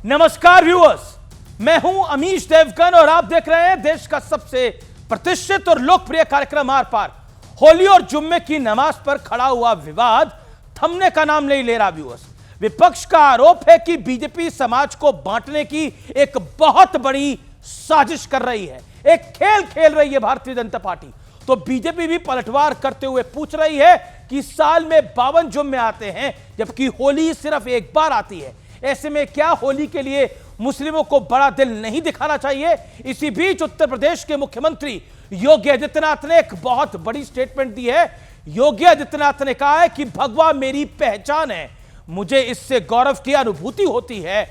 नमस्कार व्यूअर्स, मैं हूं अमीश देवगन और आप देख रहे हैं देश का सबसे प्रतिष्ठित और लोकप्रिय कार्यक्रम आर पार। होली और जुम्मे की नमाज पर खड़ा हुआ विवाद थमने का नाम नहीं ले रहा। व्यूअर्स, विपक्ष का आरोप है कि बीजेपी समाज को बांटने की एक बहुत बड़ी साजिश कर रही है, एक खेल खेल रही है भारतीय जनता पार्टी। तो बीजेपी भी पलटवार करते हुए पूछ रही है कि साल में 52 जुम्मे आते हैं जबकि होली सिर्फ एक बार आती है। ऐसे में क्या होली के लिए मुस्लिमों को बड़ा दिल नहीं दिखाना चाहिए? इसी बीच उत्तर प्रदेश के मुख्यमंत्री योगी आदित्यनाथ ने एक बहुत बड़ी स्टेटमेंट दी है। योगी आदित्यनाथ ने कहा है कि भगवा मेरी पहचान है, मुझे इससे गौरव की अनुभूति होती है।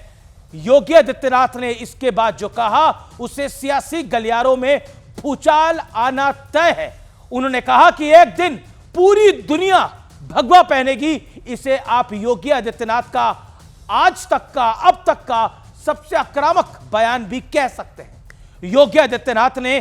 योगी आदित्यनाथ ने इसके बाद जो कहा उसे सियासी गलियारों में भूचाल आना तय है। उन्होंने कहा कि एक दिन पूरी दुनिया भगवा पहनेगी। इसे आप योगी आदित्यनाथ का आज तक का, अब तक का सबसे आक्रामक बयान भी कह सकते हैं। योगी आदित्यनाथ ने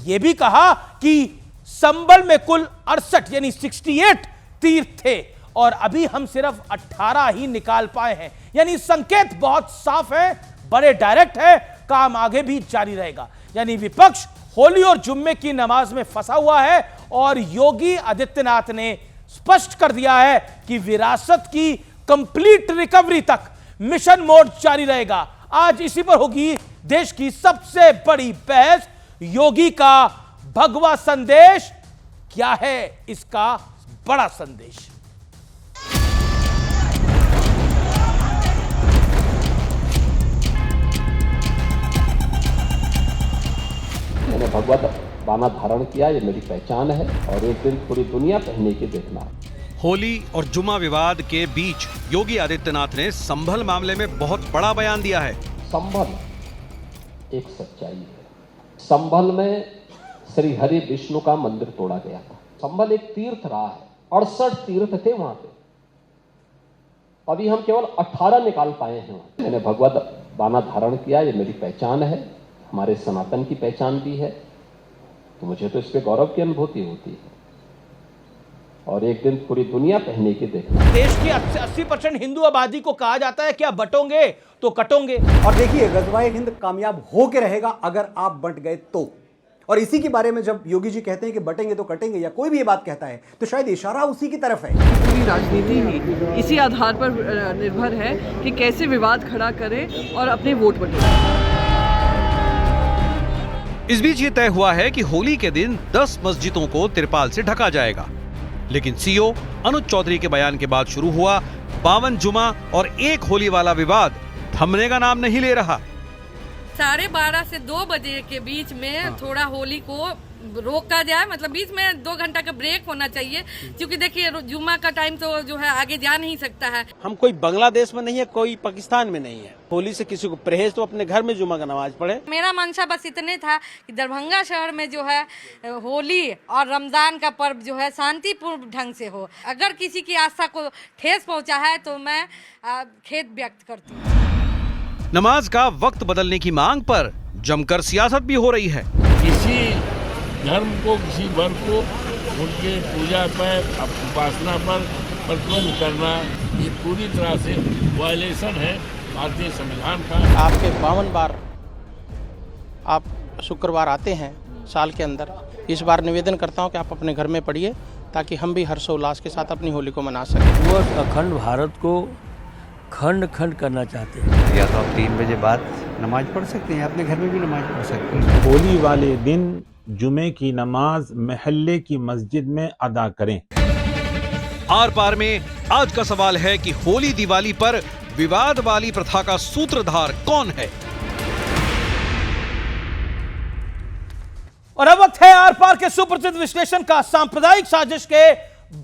यह भी कहा कि संबल में कुल 68 यानी 68 तीर्थ थे और अभी हम सिर्फ 18 ही निकाल पाए हैं। यानी संकेत बहुत साफ है, बड़े डायरेक्ट है, काम आगे भी जारी रहेगा। यानी विपक्ष होली और जुम्मे की नमाज में फंसा हुआ है और योगी आदित्यनाथ ने स्पष्ट कर दिया है कि विरासत की कंप्लीट रिकवरी तक मिशन मोड जारी रहेगा। आज इसी पर होगी देश की सबसे बड़ी बहस। योगी का भगवा संदेश क्या है, इसका बड़ा संदेश। मैंने भगवा बाना धारण किया, ये मेरी पहचान है और एक दिन पूरी दुनिया पहनने की देखना। होली और जुम्मा विवाद के बीच योगी आदित्यनाथ ने संभल मामले में बहुत बड़ा बयान दिया है। संभल एक सच्चाई है। संभल में श्री हरि विष्णु का मंदिर तोड़ा गया था। संभल एक तीर्थ रहा है, 68 तीर्थ थे वहां पे, अभी हम केवल 18 निकाल पाए हैं। मैंने भगवा बाना धारण किया, ये मेरी पहचान है, हमारे सनातन की पहचान भी है, तो मुझे तो इस पे गौरव की अनुभूति होती है और एक दिन पूरी दुनिया पहनने की देखना। देश की 80% हिंदू आबादी को कहा जाता है क्या बटोंगे तो कटोंगे। और देखिए, गजवाए हिंद कामयाब होके रहेगा अगर आप बंट गए तो। और इसी के बारे में जब योगी जी कहते हैं कि बटेंगे तो कटेंगे, या कोई भी ये बात कहता है, तो शायद इशारा उसी की तरफ है। पूरी राजनीति ही इसी आधार पर निर्भर है कि कैसे विवाद खड़ा करें और अपने वोट बटोरें। इस बीच ये तय हुआ है कि होली के दिन 10 मस्जिदों को तिरपाल से ढका जाएगा। लेकिन सीओ अनुज चौधरी के बयान के बाद शुरू हुआ 52 जुमा और एक होली वाला विवाद थमने का नाम नहीं ले रहा। 12:30 से 2 बजे के बीच में थोड़ा होली को रोका जाए, मतलब बीच में 2 घंटा का ब्रेक होना चाहिए, क्योंकि देखिए जुम्मा का टाइम तो जो है आगे जा नहीं सकता है। हम कोई बांग्लादेश में नहीं है, कोई पाकिस्तान में नहीं है। होली से किसी को परहेज तो अपने घर में जुम्मा का नमाज पढ़े। मेरा मंशा बस इतने था कि दरभंगा शहर में जो है होली और रमजान का पर्व जो है शांतिपूर्ण ढंग से हो। अगर किसी की आस्था को ठेस पहुंचा है तो मैं खेद व्यक्त करती हूँ। नमाज का वक्त बदलने की मांग पर जमकर सियासत भी हो रही है। किसी धर्म को, किसी वर्ग को उनके पूजा पर, उपासना पर प्रतिबंध करना, ये पूरी तरह से वायलेशन है भारतीय संविधान का। आपके 52 बार आप शुक्रवार आते हैं साल के अंदर। इस बार निवेदन करता हूं कि आप अपने घर में पढ़िए ताकि हम भी हर्षोल्लास के साथ अपनी होली को मना सकें। वो अखंड भारत को खंड खंड करना चाहते हैं। या तो आप 3 बजे बाद नमाज पढ़ सकते हैं, अपने घर में भी नमाज पढ़ सकते हैं। होली वाले दिन जुमे की नमाज महल्ले की मस्जिद में अदा करें। आर पार में आज का सवाल है कि होली दिवाली पर विवाद वाली प्रथा का सूत्रधार कौन है? और अब वक्त है आर पार के सुप्रसिद्ध विश्लेषण का, सांप्रदायिक साजिश के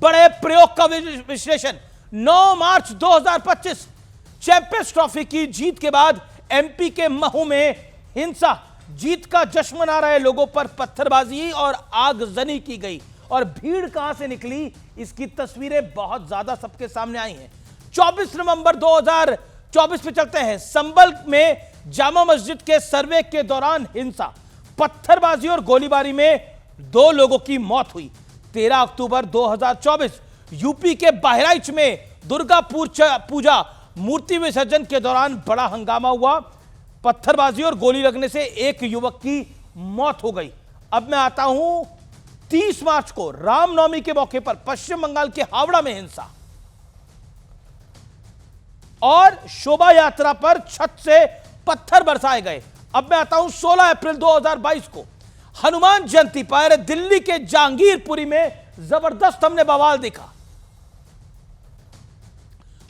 बड़े प्रयोग का विश्लेषण। 9 मार्च 2025 चैंपियंस ट्रॉफी की जीत के बाद एमपी के महू में हिंसा, जीत का जश्न मना रहे लोगों पर पत्थरबाजी और आगजनी की गई। और भीड़ कहां से निकली, इसकी तस्वीरें बहुत ज्यादा सबके सामने आई हैं। 24 नवंबर 2024 पे चलते हैं। संबल में जामा मस्जिद के सर्वे के दौरान हिंसा, पत्थरबाजी और गोलीबारी में 2 लोगों की मौत हुई। 13 अक्टूबर 2024 यूपी के बहराइच में दुर्गा पूजा मूर्ति विसर्जन के दौरान बड़ा हंगामा हुआ। पत्थरबाजी और गोली लगने से एक युवक की मौत हो गई। अब मैं आता हूं 30 मार्च को रामनवमी के मौके पर पश्चिम बंगाल के हावड़ा में हिंसा और शोभा यात्रा पर छत से पत्थर बरसाए गए। अब मैं आता हूं 16 अप्रैल 2022 को हनुमान जयंती पर दिल्ली के जहांगीरपुरी में जबरदस्त हमने बवाल देखा।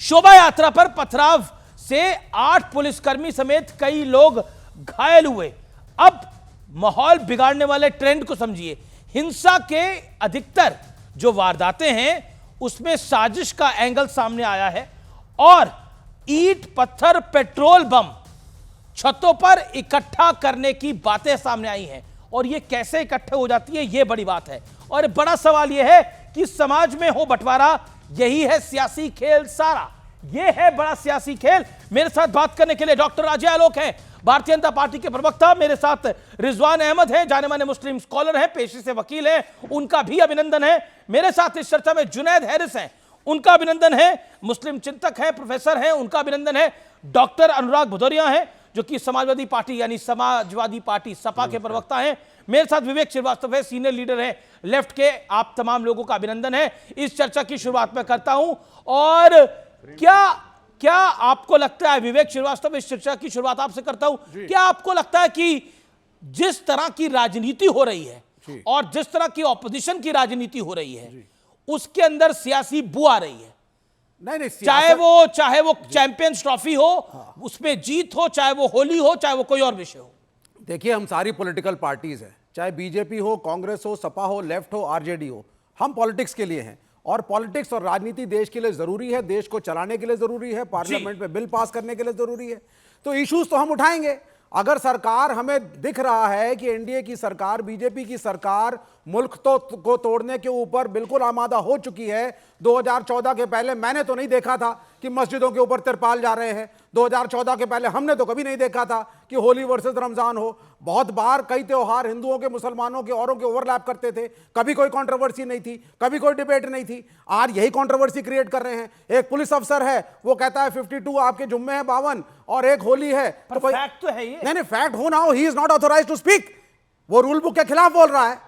शोभा यात्रा पर पथराव से 8 पुलिसकर्मी समेत कई लोग घायल हुए। अब माहौल बिगाड़ने वाले ट्रेंड को समझिए। हिंसा के अधिकतर जो वारदातें हैं उसमें साजिश का एंगल सामने आया है और ईंट पत्थर पेट्रोल बम छतों पर इकट्ठा करने की बातें सामने आई हैं। और ये कैसे इकट्ठे हो जाती है, ये बड़ी बात है। और बड़ा सवाल ये है कि समाज में हो बंटवारा, यही है सियासी खेल सारा। ये है बड़ा सियासी खेल। मेरे साथ बात करने के लिए डॉक्टर अजय आलोक हैं, भारतीय जनता पार्टी के प्रवक्ता। मेरे साथ रिजवान अहमद हैं, जाने माने मुस्लिम स्कॉलर हैं, पेशे से वकील हैं, उनका भी अभिनंदन है। मेरे साथ इस चर्चा में जुनैद हैरिस हैं, उनका अभिनंदन है। मुस्लिम चिंतक हैं, प्रोफेसर हैं, उनका अभिनंदन है। डॉक्टर अनुराग भदौरिया हैं जो कि समाजवादी पार्टी यानी समाजवादी पार्टी सपा के प्रवक्ता हैं। मेरे साथ विवेक श्रीवास्तव है, सीनियर लीडर है लेफ्ट के। आप तमाम लोगों का अभिनंदन है। इस चर्चा की शुरुआत मैं करता हूं। और क्या आपको लगता है, विवेक श्रीवास्तव, इस चर्चा की शुरुआत आपसे करता हूं, क्या आपको लगता है कि जिस तरह की राजनीति हो रही है और जिस तरह की ऑपोजिशन की राजनीति हो रही है उसके अंदर सियासी बू आ रही है? नहीं, चाहे वो चैंपियंस ट्रॉफी हो, उसमें जीत हो, चाहे वो होली हो, चाहे वो कोई और विषय हो। देखिए, हम सारी पॉलिटिकल पार्टीज हैं, चाहे बीजेपी हो, कांग्रेस हो, सपा हो, लेफ्ट हो, आरजेडी हो, हम पॉलिटिक्स के लिए हैं। और पॉलिटिक्स और राजनीति देश के लिए जरूरी है, देश को चलाने के लिए जरूरी है, पार्लियामेंट में बिल पास करने के लिए जरूरी है। तो इश्यूज तो हम उठाएंगे। अगर सरकार, हमें दिख रहा है कि एनडीए की सरकार, बीजेपी की सरकार मुल्क को तोड़ने के ऊपर बिल्कुल आमादा हो चुकी है। 2014 के पहले मैंने तो नहीं देखा था कि मस्जिदों के ऊपर तिरपाल जा रहे हैं। 2014 के पहले हमने तो कभी नहीं देखा था कि होली वर्सेस रमजान हो। बहुत बार कई त्योहार हिंदुओं के, मुसलमानों के, औरों के ओवरलैप करते थे, कभी कोई कंट्रोवर्सी नहीं थी, कभी कोई डिबेट नहीं थी। आज यही कंट्रोवर्सी क्रिएट कर रहे हैं। एक पुलिस अफसर है, वो कहता है 52 आपके जुम्मे हैं 52 और एक होली है। तो कोई फैक्ट तो है ये। नहीं, फैक्ट हो ना हो, he is not authorised to speak. वो रूल बुक के खिलाफ बोल रहा है।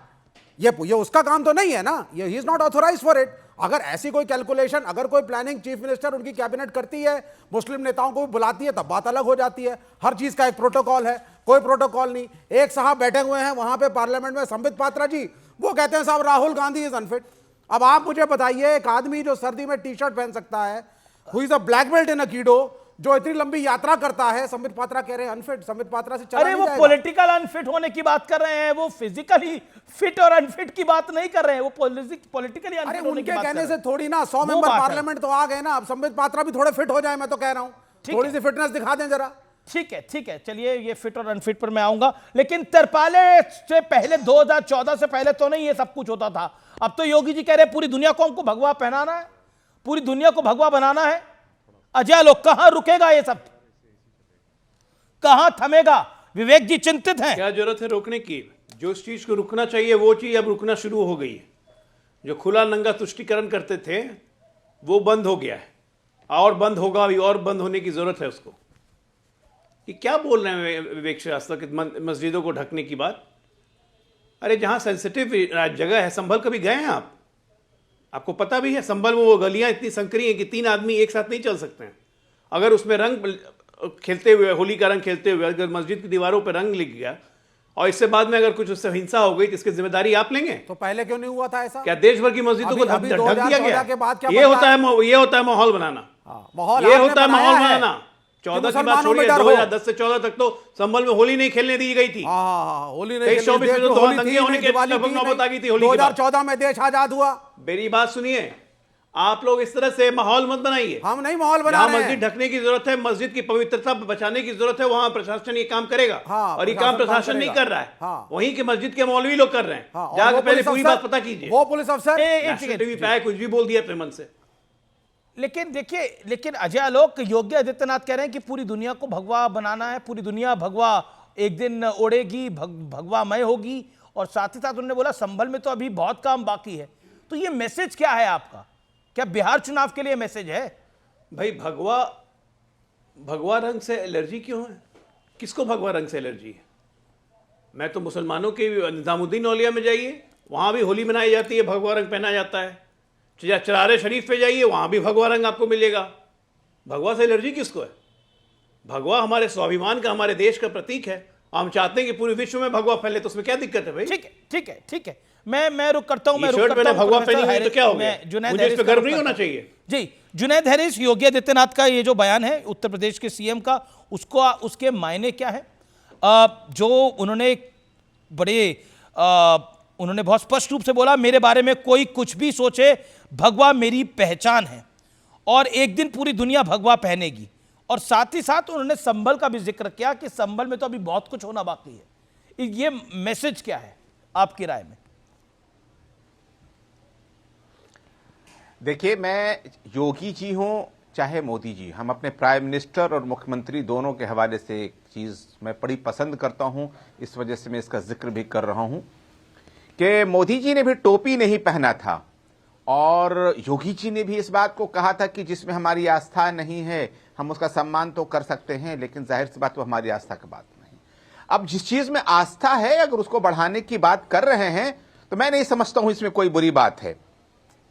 ये उसका काम तो नहीं है ना, ये he is not authorised for it. अगर ऐसी कोई कैलकुलेशन, अगर कोई प्लानिंग चीफ मिनिस्टर, उनकी कैबिनेट करती है, मुस्लिम नेताओं को भी बुलाती है, तब बात अलग हो जाती है। हर चीज का एक प्रोटोकॉल है, कोई प्रोटोकॉल नहीं। एक साहब बैठे हुए हैं वहां पे पार्लियामेंट में, संबित पात्रा जी, वो कहते हैं साहब राहुल गांधी इज अनफिट। अब आप मुझे बताइए, एक आदमी जो सर्दी में टी शर्ट पहन सकता है, who is a black belt in aikido, जो इतनी लंबी यात्रा करता है, संबित पात्रा कह रहे हैं अनफिट। संबित पात्रा से चला अरे वो पॉलिटिकल अनफिट होने की बात कर रहे हैं, वो फिजिकली फिट और अनफिट की बात नहीं कर रहे हैं, वो पॉलिटिकली अनफिट होने की बात कर रहे हैं। उनके कहने से थोड़ी ना 100 मेंबर पार्लियामेंट तो आ गए ना। अब संबित पात्रा भी थोड़े फिट हो जाए, मैं तो कह रहा हूं, थोड़ी सी फिटनेस दिखा दें जरा। ठीक है, चलिए ये फिट और अनफिट पर मैं आऊंगा। लेकिन तिरपाले से पहले 2014 से पहले तो नहीं ये सब कुछ होता था। अब तो योगी जी कह रहे हैं पूरी दुनिया को हमको भगवा पहनाना है, पूरी दुनिया को भगवा बनाना है। अजय आलोक, कहां रुकेगा ये सब, कहां थमेगा? विवेक जी चिंतित हैं। क्या जरूरत है रोकने की? जो इस चीज को रुकना चाहिए वो चीज अब रुकना शुरू हो गई है। जो खुला नंगा तुष्टीकरण करते थे वो बंद हो गया है, और बंद होगा, अभी और बंद होने की जरूरत है उसको। ये क्या बोल रहे हैं विवेक श्रीवास्तव कि मस्जिदों को ढकने की बात? अरे जहां सेंसिटिव जगह है, संभल कभी गए हैं आप? आपको पता भी है संभल में वो गलियां इतनी संकरी हैं कि 3 आदमी एक साथ नहीं चल सकते हैं। अगर उसमें रंग खेलते हुए, होली का रंग खेलते हुए अगर मस्जिद की दीवारों पर रंग लिख गया और इससे बाद में अगर कुछ उससे हिंसा हो गई तो इसकी जिम्मेदारी आप लेंगे? तो पहले क्यों नहीं हुआ था ऐसा? क्या देश भर की मस्जिदों को ढक दिया गया? ये होता है माहौल बनाना। ये होता है माहौल बनाना। 14 की बात छोड़िए, 2010 से 14 तक तो संभल में होली नहीं खेलने दी गई थी। होली नहीं, 2014 में देश आजाद हुआ। मेरी बात सुनिए, आप लोग इस तरह से माहौल मत बनाइए। हम नहीं माहौल बना रहे हैं। मस्जिद ढकने की जरूरत है, मस्जिद की पवित्रता बचाने की जरूरत है, वहां प्रशासन ये काम करेगा। और ये काम प्रशासन नहीं कर रहा है, वहीं के मस्जिद के मौलवी लोग कर रहे हैं। जाकर पहले पूरी बात पता कीजिए। वो पुलिस अफसर टीवी पे आए, कुछ भी बोल दिया अपने मन से। लेकिन देखिए, लेकिन अजय आलोक, योगी आदित्यनाथ कह रहे हैं कि पूरी दुनिया को भगवा बनाना है, पूरी दुनिया भगवा एक दिन ओढ़ेगी, भगवामय होगी। और साथ ही साथ उन्होंने बोला संभल में तो अभी बहुत काम बाकी है। तो ये मैसेज क्या है आपका? क्या बिहार चुनाव के लिए मैसेज है? भाई भगवा भगवा रंग से एलर्जी क्यों है? किसको भगवा रंग से एलर्जी है? मैं तो मुसलमानों के निजामुद्दीन औलिया में जाइए, वहाँ भी होली मनाई जाती है, भगवा रंग पहना जाता है। चरारे शरीफ पे जाइए, वहाँ भी भगवा रंग आपको मिलेगा। भगवा से एलर्जी किसको है? भगवा हमारे स्वाभिमान का, हमारे देश का प्रतीक है। हम चाहते हैं कि पूरे विश्व में भगवा फैले, तो उसमें क्या दिक्कत है भाई? ठीक है। मैं रुक करता हूं। भगवा पहनी हुई तो क्या हो गया? मुझे इस पे गर्व नहीं होना चाहिए? जी, जुनैद हैरिस, योगी आदित्यनाथ का ये जो बयान है उत्तर प्रदेश के सीएम का, उसके मायने क्या है? जो उन्होंने उन्होंने बहुत स्पष्ट रूप से बोला, मेरे बारे में कोई कुछ भी सोचे, भगवा मेरी पहचान है और एक दिन पूरी दुनिया भगवा पहनेगी। और साथ ही साथ उन्होंने संभल का भी जिक्र किया कि संभल में तो अभी बहुत कुछ होना बाकी है। ये मैसेज क्या है आपकी राय में? देखिए, मैं योगी जी हूं चाहे मोदी जी, हम अपने प्राइम मिनिस्टर और मुख्यमंत्री दोनों के हवाले से एक चीज मैं बड़ी पसंद करता हूं, इस वजह से मैं इसका जिक्र भी कर रहा हूं कि मोदी जी ने भी टोपी नहीं पहना था और योगी जी ने भी इस बात को कहा था कि जिसमें हमारी आस्था नहीं है हम उसका सम्मान तो कर सकते हैं, लेकिन जाहिर सी बात वो हमारी आस्था की बात नहीं। अब जिस चीज में आस्था है अगर उसको बढ़ाने की बात कर रहे हैं तो मैं नहीं समझता हूं इसमें कोई बुरी बात है।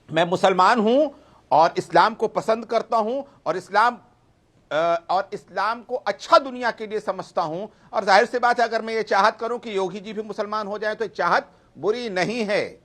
मैं मुसलमान हूं और इस्लाम को पसंद करता हूं और इस्लाम को अच्छा दुनिया के लिए समझता हूं, और जाहिर सी बात है अगर मैं ये चाहत करूं कि योगी जी भी मुसलमान हो जाए तो चाहत बुरी नहीं है।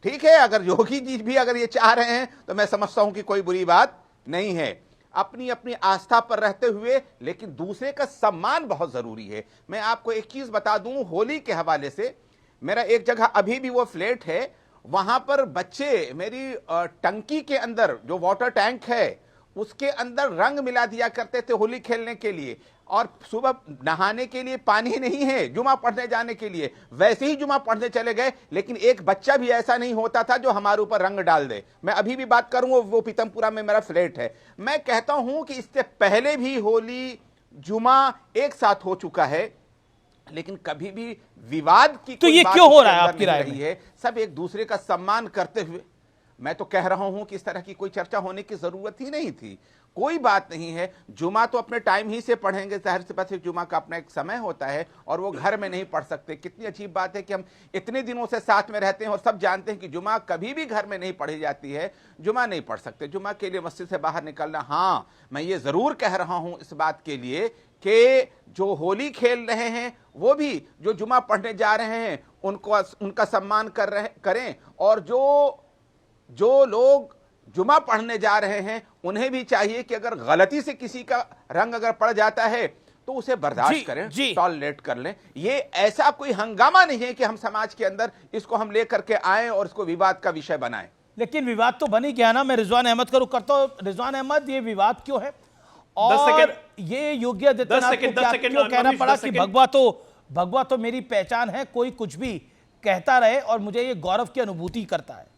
ठीक है, अगर योगी जी भी अगर ये चाह रहे हैं तो मैं समझता हूं कि कोई बुरी बात नहीं है। अपनी अपनी आस्था पर रहते हुए लेकिन दूसरे का सम्मान बहुत जरूरी है। मैं आपको एक चीज बता दूं, होली के हवाले से मेरा एक जगह अभी भी वो फ्लैट है, वहां पर बच्चे मेरी टंकी के अंदर जो वाटर टैंक है उसके अंदर रंग मिला दिया करते थे होली खेलने के लिए, और सुबह नहाने के लिए पानी नहीं है जुमा पढ़ने जाने के लिए, वैसे ही जुमा पढ़ने चले गए, लेकिन एक बच्चा भी ऐसा नहीं होता था जो हमारे ऊपर रंग डाल दे। मैं अभी भी बात करूंगा, वो पीतमपुरा में मेरा फ्लैट है। मैं कहता हूं कि इससे पहले भी होली जुमा एक साथ हो चुका है, लेकिन कभी भी विवाद की तो ये क्यों हो रहा है आपकी राय में? सब एक दूसरे का सम्मान करते हुए। मैं तो कह रहा हूं कि इस तरह की कोई चर्चा होने की जरूरत ही नहीं थी। कोई बात नहीं है, जुमा तो अपने टाइम ही से पढ़ेंगे, जाहिर सी बात है जुमा का अपना एक समय होता है और वो घर में नहीं पढ़ सकते। कितनी अजीब बात है कि हम इतने दिनों से साथ में रहते हैं और सब जानते हैं कि जुमा कभी भी घर में नहीं पढ़ी जाती है, जुमा नहीं पढ़ सकते। जुमा के लिए मस्जिद से बाहर निकलना, हाँ मैं ये जरूर कह रहा हूं इस बात के लिए कि जो होली खेल रहे हैं वो भी जो जुमा पढ़ने जा रहे हैं उनका सम्मान करें, और जो लोग जुमा पढ़ने जा रहे हैं उन्हें भी चाहिए कि अगर गलती से किसी का रंग अगर पड़ जाता है तो उसे बर्दाश्त करें, टॉलरेट कर लें। ये ऐसा कोई हंगामा नहीं है कि हम समाज के अंदर इसको हम लेकर के आए और इसको विवाद का विषय बनाएं। लेकिन विवाद तो बन ही गया ना। मैं रिजवान अहमद का रुख करता हूं। रिजवान अहमद, ये विवाद क्यों है और ये योगी आदित्यनाथ को क्यों कहना पड़ा कि भगवा तो मेरी पहचान है, कोई कुछ भी कहता रहे और मुझे ये गौरव की अनुभूति करता है?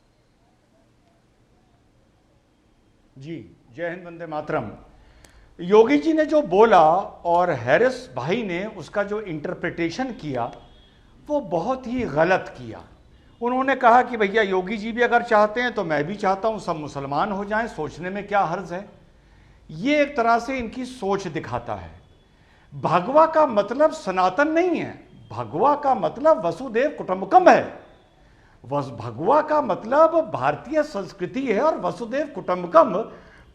जी, जय हिंद, वंदे मातरम। योगी जी ने जो बोला और हैरिस भाई ने उसका जो इंटरप्रिटेशन किया वो बहुत ही गलत किया। उन्होंने कहा कि भैया योगी जी भी अगर चाहते हैं तो मैं भी चाहता हूं सब मुसलमान हो जाएं, सोचने में क्या हर्ज है। ये एक तरह से इनकी सोच दिखाता है। भगवा का मतलब सनातन नहीं है, भगवा का मतलब वसुदेव कुटुंबकम है। भगवा का मतलब भारतीय संस्कृति है और वसुदेव कुटुंबकम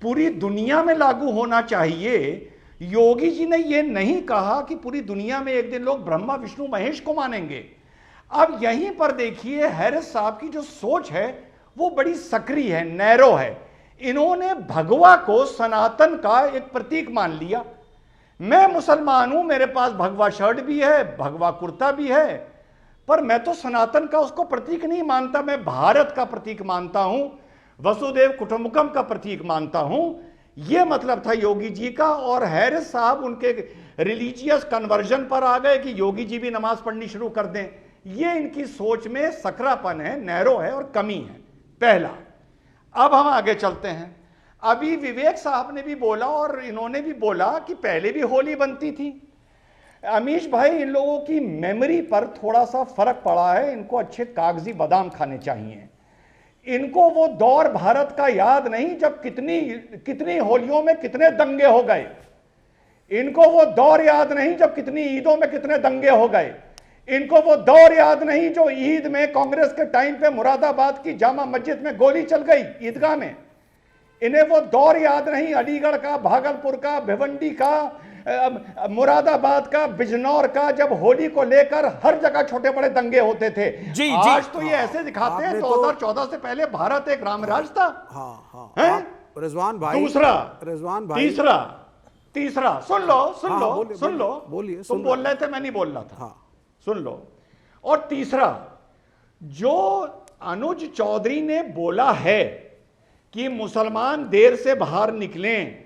पूरी दुनिया में लागू होना चाहिए। योगी जी ने यह नहीं कहा कि पूरी दुनिया में एक दिन लोग ब्रह्मा विष्णु महेश को मानेंगे। अब यहीं पर देखिए हैरिस साहब की जो सोच है वो बड़ी सक्रिय है, नैरो है। इन्होंने भगवा को सनातन का एक प्रतीक मान लिया। मैं मुसलमान हूं, मेरे पास भगवा शर्ट भी है, भगवा कुर्ता भी है, पर मैं तो सनातन का उसको प्रतीक नहीं मानता, मैं भारत का प्रतीक मानता हूं, वसुदेव कुटुंबकम का प्रतीक मानता हूं। यह मतलब था योगी जी का। और हैरिस साहब उनके रिलीजियस कन्वर्जन पर आ गए कि योगी जी भी नमाज पढ़नी शुरू कर दें। यह इनकी सोच में सकरापन है, नैरो है और कमी है, पहला। अब हम आगे चलते हैं। अभी विवेक साहब ने भी बोला और इन्होंने भी बोला कि पहले भी होली बनती थी। अमीश भाई, इन लोगों की मेमोरी पर थोड़ा सा फर्क पड़ा है, इनको अच्छे कागजी बादाम खाने चाहिए। इनको वो दौर भारत का याद नहीं जब कितनी होलियों में कितने दंगे हो गए। इनको वो दौर याद नहीं जब कितनी ईदों में कितने दंगे हो गए। इनको वो दौर याद नहीं जो ईद में कांग्रेस के टाइम पे मुरादाबाद की जामा मस्जिद में गोली चल गई ईदगाह में। इन्हें वो दौर याद नहीं अलीगढ़ का, भागलपुर का, भिवंडी का, मुरादाबाद का, बिजनौर का, जब होली को लेकर हर जगह छोटे बड़े दंगे होते थे। आज तो ये ऐसे दिखाते हैं 2014 से पहले भारत एक रामराज था। रिजवान भाई, दूसरा, रिजवान भाई, तीसरा सुन लो, बोलिए, तुम बोल रहे थे, मैं नहीं बोल रहा था, सुन लो। और तीसरा, जो अनुज चौधरी ने बोला है कि मुसलमान देर से बाहर निकलें,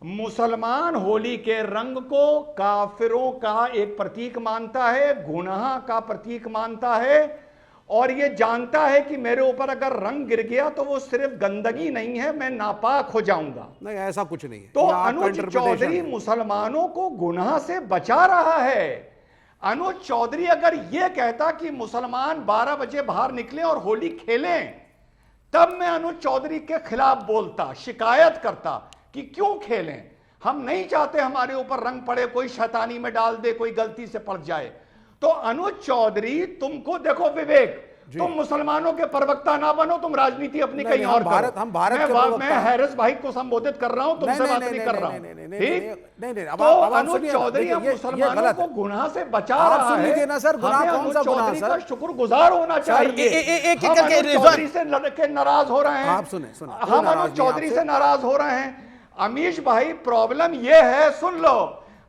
मुसलमान होली के रंग को काफिरों का एक प्रतीक मानता है, गुनाह का प्रतीक मानता है, और ये जानता है कि मेरे ऊपर अगर रंग गिर गया तो वो सिर्फ गंदगी नहीं है, मैं नापाक हो जाऊंगा। नहीं, ऐसा कुछ नहीं है। तो अनुज चौधरी मुसलमानों को गुनाह से बचा रहा है। अनुज चौधरी अगर यह कहता कि मुसलमान 12 बजे बाहर निकलें और होली खेलें, तब मैं अनुज चौधरी के खिलाफ बोलता, शिकायत करता कि क्यों खेलें, हम नहीं चाहते हमारे ऊपर रंग पड़े, कोई शैतानी में डाल दे, कोई गलती से पड़ जाए। तो अनुज चौधरी, तुमको देखो विवेक, तुम मुसलमानों के प्रवक्ता ना बनो, तुम राजनीति अपनी कहीं और करो। मैं हैरिस भाई को संबोधित कर रहा हूं, तुमसे बात नहीं कर रहा हूं, ठीक? तो अनुज चौधरी मुसलमानों को गुनाह से बचा रहा है। हमें अनुज चौधरी का शुक्रगुजार होना चाहिए। हम अनुज चौधरी से लड़के नाराज हो रहे हैं, हम अनुज चौधरी से नाराज हो रहे हैं। अमीश भाई, प्रॉब्लम यह है, सुन लो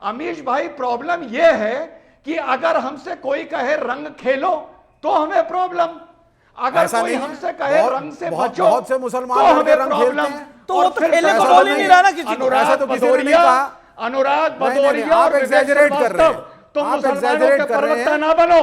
अमीश भाई, प्रॉब्लम यह है कि अगर हमसे कोई कहे रंग खेलो तो हमें प्रॉब्लम, अगर कोई हमसे कहे रंग से बचो बहुत से मुसलमान तो हमें प्रॉब्लम। तो वो तो खेलने को बोल ही नहीं रहा ना किसी को। अनुराग भदौरिया आप एग्जैजरेट कर रहे हैं, तुम मुसलमानों के प्रवक्ता ना बनो,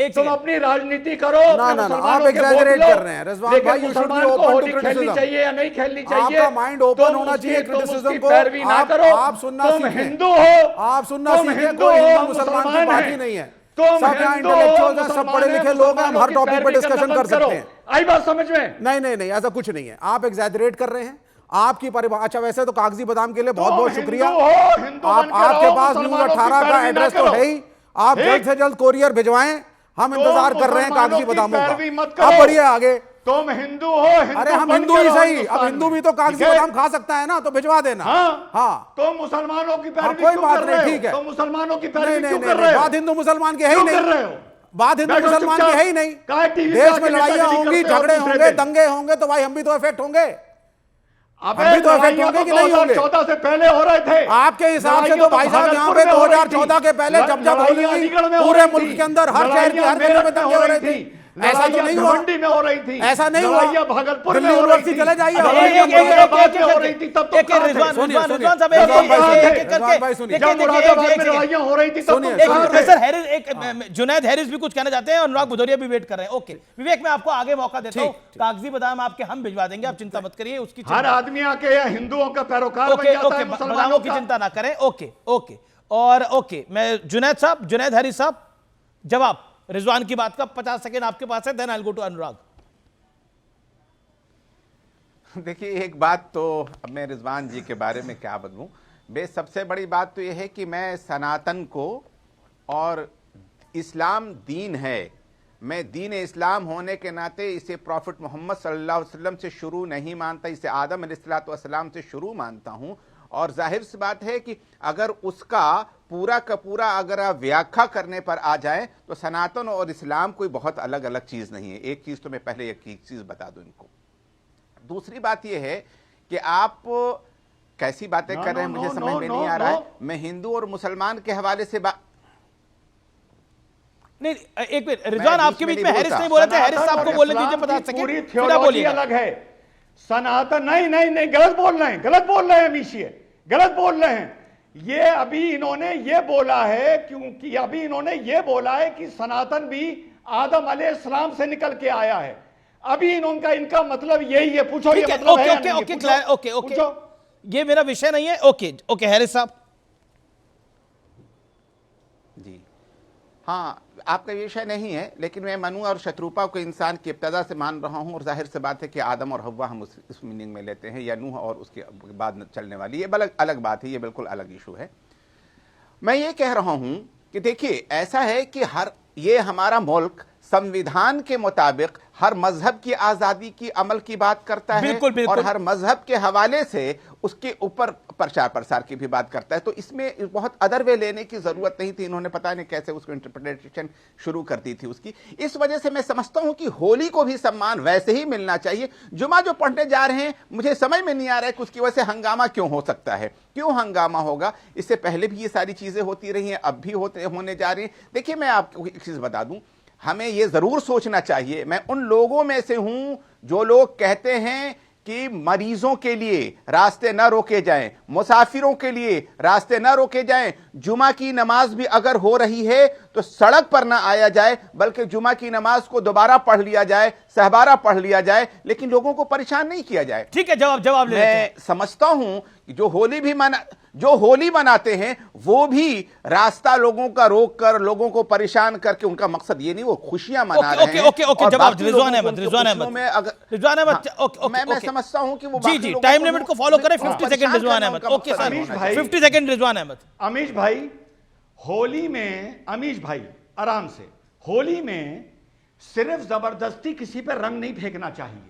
तुम अपनी राजनीति करो। आप एग्जैजरेट कर रहे हैं रिजवान भाई। मुसलमान को होली खेलनी चाहिए या नहीं खेलनी चाहिए, आपका माइंड ओपन होना चाहिए क्रिटिसिज्म को। पैरवी ना करो। आप सुनना तुम सीखें, हिंदू हो, आप सुनना सीखें। कोई हिंदू मुसलमान की बात ही नहीं है, सब यहाँ इंटेलेक्चुअल हैं, सब पढ़े लिखे लोग हैं, हम हर टॉपिक पे डिस्कशन कर सकते हैं। आई बात समझ में? नहीं, ऐसा कुछ नहीं है। आप एग्जैजरेट कर रहे हैं, आपकी परिभाषा। अच्छा, वैसे तो कागजी बादाम के लिए बहुत बहुत शुक्रिया। आपके पास न्यूज 18 का एड्रेस तो है ही, आप जल्द से जल्द कोरियर भिजवाएं, हम इंतजार कर रहे हैं कागजी बादामों का। अब बढ़िए आगे। तुम हिंदू हो, अरे हम हिंदू ही सही, अब हिंदू भी तो कागजी बादाम खा सकता है ना, तो भिजवा देना। हाँ, तो मुसलमानों की पैरवी कोई बात नहीं, ठीक है। तो मुसलमानों की पैरवी क्यों कर रहे हो? बात हिंदू मुसलमान की है ही नहीं, बात हिंदू मुसलमान की है ही नहीं। देश में लड़ाइयां होंगी, झगड़े होंगे, दंगे होंगे, तो भाई हम भी तो इफेक्ट होंगे। अभी तो इफेक्ट होंगे कि नहीं होंगे? 2014 से पहले हो रहे थे। आपके हिसाब से तो भाई साहब यहाँ पे 2014 के पहले जब होली हुई, पूरे मुल्क के अंदर हर शहर की हर जगह में दंगे हो रहे थे। ऐसा तो नहीं हुआ, मंडी में हो रही थी, ऐसा नहीं हुआ। भागलपुर में यूनिवर्सिटी चले जाइए, हो रही थी, तब जुनैद हैरिस भी कुछ कहना चाहते हैं, अनुराग भदौरिया भी वेट कर रहे हैं। ओके विवेक, मैं आपको आगे मौका देता हूँ। कागजी बादाम आपके हम भिजवा देंगे, आप चिंता मत करिए उसकी। हर आदमी आके हिंदुओं का पैरोकार बन जाता है, बादामों की चिंता ना करें। ओके और ओके, मैं जुनैद हैरिस साहब, जवाब रिजवान की बात का 50 सेकेंड आपके पास है, then I will go to Anurag. देखिए, एक बात तो अब मैं रिजवान जी के बारे में क्या बदलूं, सबसे बड़ी बात तो यह है कि मैं सनातन को, और इस्लाम दीन है, मैं दीन इस्लाम होने के नाते इसे प्रॉफिट मोहम्मद सल्लल्लाहु अलैहि वसल्लम से शुरू नहीं मानता, इसे आदम अलैहिस्सलाम से शुरू मानता हूं। और जाहिर सी बात है कि अगर उसका पूरा का पूरा अगर आप व्याख्या करने पर आ जाए तो सनातन और इस्लाम कोई बहुत अलग अलग चीज नहीं है। एक चीज तो मैं पहले एक चीज बता दूं इनको। दूसरी बात यह है कि आप कैसी बातें कर रहे हैं, मुझे समझ में नहीं आ रहा है। मैं हिंदू और मुसलमान के हवाले से बात नहीं, एक मिनट रिजवान, आपके बीच में हैरिस नहीं बोले थे, हैरिस साहब को बोलने दीजिए 50 सेकंड, फिर बोलिए। अलग है सनातन, नहीं, गलत बोल रहे हैं अमीश, ये गलत बोल रहे हैं। ये अभी इन्होंने ये बोला है, क्योंकि अभी इन्होंने ये बोला है कि सनातन भी आदम अलैहिस्सलाम से निकल के आया है। अभी इनका मतलब यही है। पूछो ये मतलब है? ओके, ये मेरा विषय नहीं है। ओके हैरिस साहब जी, हाँ, आपका विषय नहीं है, लेकिन मैं मनु और शत्रुपा को इंसान की इब्तदा से मान रहा हूं, और जाहिर सी बात है कि आदम और हव्वा हम इस मीनिंग में लेते हैं, या नूह और उसके बाद चलने वाली, ये अलग बात है, ये बिल्कुल अलग इशू है। मैं ये कह रहा हूं कि देखिए, ऐसा है कि ये हमारा मुल्क संविधान के मुताबिक हर मजहब की आजादी की अमल की बात करता है। बिल्कुल, बिल्कुल। और हर मजहब के हवाले से उसके ऊपर प्रचार प्रसार की भी बात करता है। तो इसमें बहुत अदर वे लेने की जरूरत नहीं थी। इन्होंने पता नहीं कैसे उसको इंटरप्रिटेशन शुरू कर दी थी उसकी। इस वजह से मैं समझता हूं कि होली को भी सम्मान वैसे ही मिलना चाहिए। जुमा जो पढ़ने जा रहे हैं, मुझे समझ में नहीं आ रहा है कि उसकी वजह से हंगामा क्यों हो सकता है, क्यों हंगामा होगा। इससे पहले भी ये सारी चीजें होती रही हैं, अब भी होने जा रही हैं। देखिए, मैं आपको एक चीज बता दूं, हमें यह जरूर सोचना चाहिए, मैं उन लोगों में से हूं जो लोग कहते हैं कि मरीजों के लिए रास्ते न रोके जाएं, मुसाफिरों के लिए रास्ते न रोके जाएं, जुमा की नमाज भी अगर हो रही है तो सड़क पर ना आया जाए, बल्कि जुमा की नमाज को दोबारा पढ़ लिया जाए, सहबारा पढ़ लिया जाए, लेकिन लोगों को परेशान नहीं किया जाए। ठीक है, जवाब ले। मैं समझता हूं कि जो होली मनाते हैं वो भी रास्ता लोगों का रोक कर, लोगों को परेशान करके, उनका मकसद ये नहीं, वो खुशियां मना रहे हैं। ओके, जवाब रिजवान अहमद। मैं समझता हूं कि वो जी टाइम लिमिट को फॉलो करें। 50 second Rizwan Ahmad. Okay sir, 50 second Rizwan Ahmad. Amish भाई, होली में, अमीश भाई आराम से, होली में सिर्फ जबरदस्ती किसी पे रंग नहीं फेंकना चाहिए।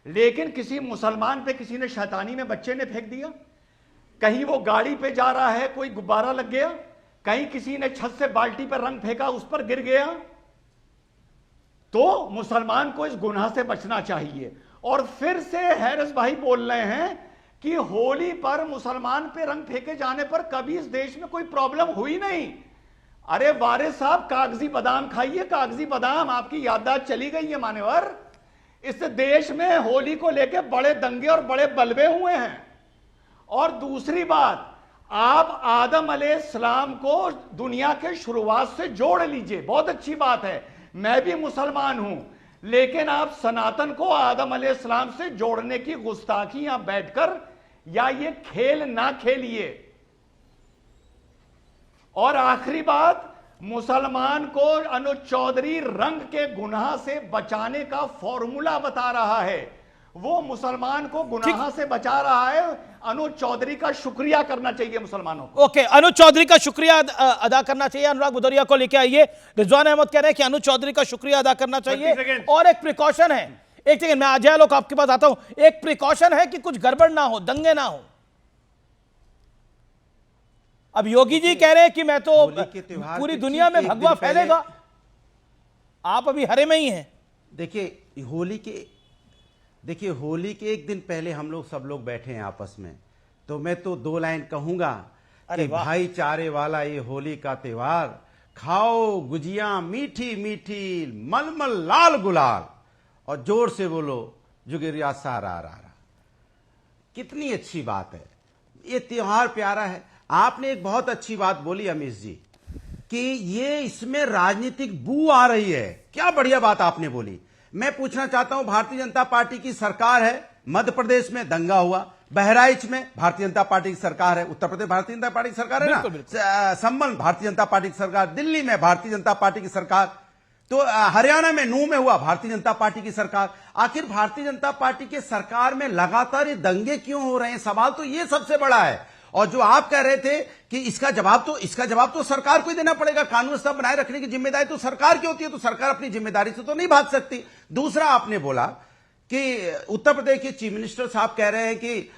लेकिन किसी मुसलमान पे किसी ने शैतानी में बच्चे ने फेंक दिया, कहीं वो गाड़ी पे जा रहा है, कोई गुब्बारा लग गया, कहीं किसी ने छत से बाल्टी पर रंग फेंका, उस पर गिर गया, तो मुसलमान को इस गुनाह से बचना चाहिए। और फिर से हैरिस भाई बोल रहे हैं कि होली पर मुसलमान पे रंग फेंके जाने पर कभी इस देश में कोई प्रॉब्लम हुई नहीं। अरे वारिस साहब, कागजी बादाम खाइए, कागजी बादाम। आपकी याददाश्त चली गई है मान्यवर। इस देश में होली को लेकर बड़े दंगे और बड़े बलबे हुए हैं। और दूसरी बात, आप आदम अलैहिस्सलाम को दुनिया के शुरुआत से जोड़ लीजिए, बहुत अच्छी बात है, मैं भी मुसलमान हूं, लेकिन आप सनातन को आदम अलैहिस्सलाम से जोड़ने की गुस्ताखी यहां बैठकर या ये खेल ना खेलिए। और आखिरी बात, मुसलमान को अनुज चौधरी रंग के गुनाह से बचाने का फॉर्मूला बता रहा है। वो मुसलमान को गुनाह से बचा रहा है। अनुज चौधरी का शुक्रिया करना चाहिए मुसलमानों को। ओके, अनुज चौधरी का शुक्रिया अदा करना चाहिए। अनुराग भदौरिया को लेके आइए। रिजवान अहमद कह रहे हैं कि अनुज चौधरी का शुक्रिया अदा करना चाहिए। और एक प्रिकॉशन है, एक सेकंड, मैं अजय लोग आपके पास आता हूं। एक प्रिकॉशन है कि कुछ गड़बड़ ना हो, दंगे ना हो। अब योगी जी कह रहे हैं कि मैं तो पूरी दुनिया में भगवा फैलेगा, आप अभी हरे में ही हैं। देखिए, होली के एक दिन पहले हम लोग सब लोग बैठे हैं आपस में, तो मैं तो 2 लाइन कहूंगा कि भाईचारे वाला ये होली का त्योहार, खाओ गुजिया मीठी मीठी, मलमल लाल गुलाल, और जोर से बोलो जुगेरिया सारा रा। कितनी अच्छी बात है, ये त्योहार प्यारा है। आपने एक बहुत अच्छी बात बोली अमीश जी कि ये इसमें राजनीतिक बू आ रही है। क्या बढ़िया बात आपने बोली। मैं पूछना चाहता हूं, भारतीय जनता पार्टी की सरकार है, मध्य प्रदेश में दंगा हुआ, बहराइच में भारतीय जनता पार्टी की सरकार है, उत्तर प्रदेश भारतीय जनता पार्टी की सरकार है ना, संबल भारतीय जनता पार्टी की सरकार, दिल्ली में भारतीय जनता पार्टी की सरकार, तो हरियाणा में नूह में हुआ भारतीय जनता पार्टी की सरकार। आखिर भारतीय जनता पार्टी के सरकार में लगातार ये दंगे क्यों हो रहे हैं? सवाल तो ये सबसे बड़ा है। और जो आप कह रहे थे कि इसका जवाब तो सरकार को ही देना पड़ेगा, कानून व्यवस्था बनाए रखने की जिम्मेदारी तो सरकार की होती है, तो सरकार अपनी जिम्मेदारी से तो नहीं भाग सकती। दूसरा, आपने बोला कि उत्तर प्रदेश के चीफ मिनिस्टर साहब कह रहे हैं कि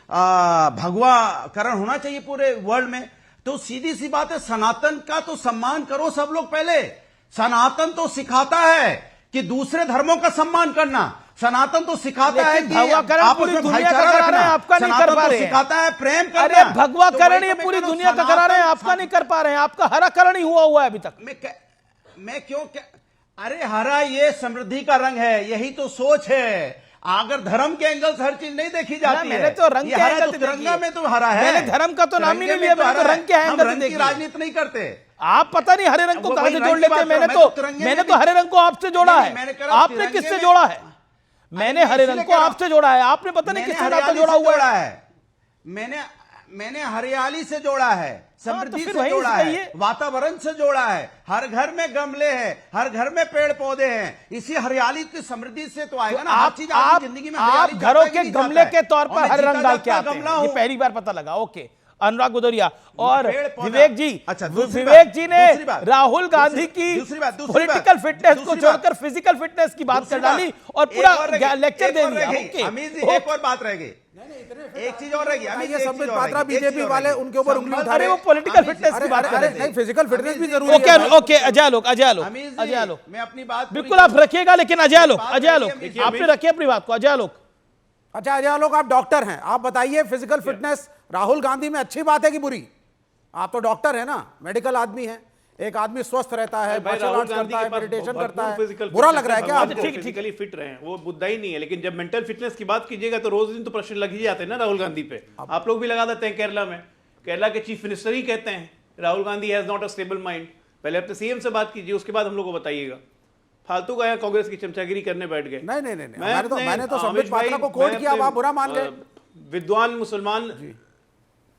भगवाकरण होना चाहिए पूरे वर्ल्ड में, तो सीधी सी बात है, सनातन का तो सम्मान करो सब लोग पहले। सनातन तो सिखाता है कि दूसरे धर्मों का सम्मान करना, सनातन तो सिखाता है कि पूरी दुनिया का करा रहे हैं, आपका नहीं कर पा रहे हैं। सिखाता है प्रेम करना। अरे भगवाकरण ये पूरी दुनिया का करा रहे हैं, आपका नहीं कर पा रहे हैं। आपका हराकरण ही हुआ है अभी तक। मैं क्यों अरे हरा ये समृद्धि का रंग है, यही तो सोच है। अगर धर्म के एंगल से हर चीज नहीं देखी जाती है, मैंने तो रंग के एंगल से तिरंगा में तो हरा है। मैंने धर्म का तो नाम ही नहीं लिया, मैंने तो रंग के एंगल से देखी। राजनीति नहीं करते आप, पता नहीं हरे रंग को कहां से जोड़ लेते हैं। मैंने तो हरे रंग को आपसे जोड़ा है, आपने किससे जोड़ा है? मैंने हरे रंग को आपसे जोड़ा है, आपने पता नहीं किससे नाता जोड़ा हुआ है। मैंने हरियाली से जोड़ा है, समृद्धि से जोड़ा है, वातावरण से जोड़ा है। हर घर में गमले हैं, हर घर में पेड़ पौधे हैं, इसी हरियाली की समृद्धि से तो आएगा ना। आप जिंदगी में आप घरों के गमले के तौर पर हरे रंग डाल के आते हैं, ये पहली बार पता लगा। ओके, अनुराग भदौरिया और पेड़ पौधा। विवेक जी। अच्छा, दूसरी विवेक बात, जी ने दूसरी बात, राहुल गांधी की पॉलिटिकल फिटनेस को छोड़कर फिजिकल फिटनेस की बात कर डाली और पूरा लेक्चर दे दिया। अमित जी एक और बात रह गई, एक चीज और रहेगी। अमित जी संबित पात्रा बीजेपी वाले उनके ऊपर उंगली उठा रहे वो पॉलिटिकल फिटनेस की बात कर रहे नहीं, फिजिकल फिटनेस भी जरूरी है। ओके ओके, अजय आलोक मैं अपनी बात बिल्कुल आप रखिएगा, लेकिन अजय आलोक आपने रखी अपनी बात को। अजय आलोक, अच्छा अजय आलोक, आप डॉक्टर हैं, आप बताइए फिजिकल फिटनेस राहुल गांधी में अच्छी बात है कि बुरी? आप तो डॉक्टर है ना, मेडिकल आदमी है। एक आदमी स्वस्थ रहता है, मार्शल आर्ट्स करता है, मेडिटेशन करता है, बुरा लग रहा है क्या आपको? फिजिकली फिट रहे हैं, वो मुद्दा ही नहीं है। लेकिन जब मेंटल फिटनेस की बात कीजिएगा तो रोज दिन तो प्रश्न लग ही जाते हैं ना राहुल गांधी पे। आप लोग भी लगा देते हैं। केरला में केरला के चीफ मिनिस्टर ही कहते हैं Rahul Gandhi has not a stable mind. पहले अपने सीएम से बात कीजिए, उसके बाद हम लोग को बताइएगा। फालतू का कांग्रेस की चमचागिरी करने बैठ गए। नहीं, मैंने तो संबित पात्रा को कोट किया, आप बुरा मान गए। विद्वान मुसलमान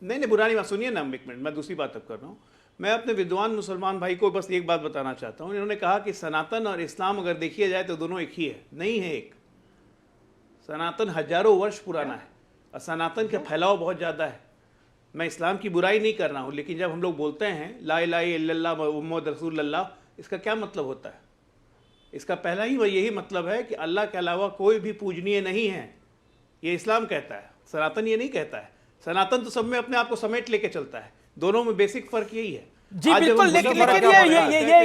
नहीं बुरा नहीं, सुनिए ना एक मिनट, मैं दूसरी बात अब कर रहा हूँ। मैं अपने विद्वान मुसलमान भाई को बस एक बात बताना चाहता हूँ। इन्होंने कहा कि सनातन और इस्लाम अगर देखिए जाए तो दोनों एक ही है। नहीं है एक। सनातन हजारों वर्ष पुराना है और सनातन का फैलाव बहुत ज़्यादा है। मैं इस्लाम की बुराई नहीं कर रहा हूँ, लेकिन जब हम लोग बोलते हैं ला इलाहा इल्लल्लाह मुहम्मद रसूलुल्लाह, इसका क्या मतलब होता है? इसका पहला ही यही मतलब है कि अल्लाह के अलावा कोई भी पूजनीय नहीं है। ये इस्लाम कहता है, सनातन ये नहीं कहता है। सनातन तो सब में अपने आप को समेट लेके चलता है। दोनों में बेसिक फर्क यही है। जी बिल्कुल, लेकिन ये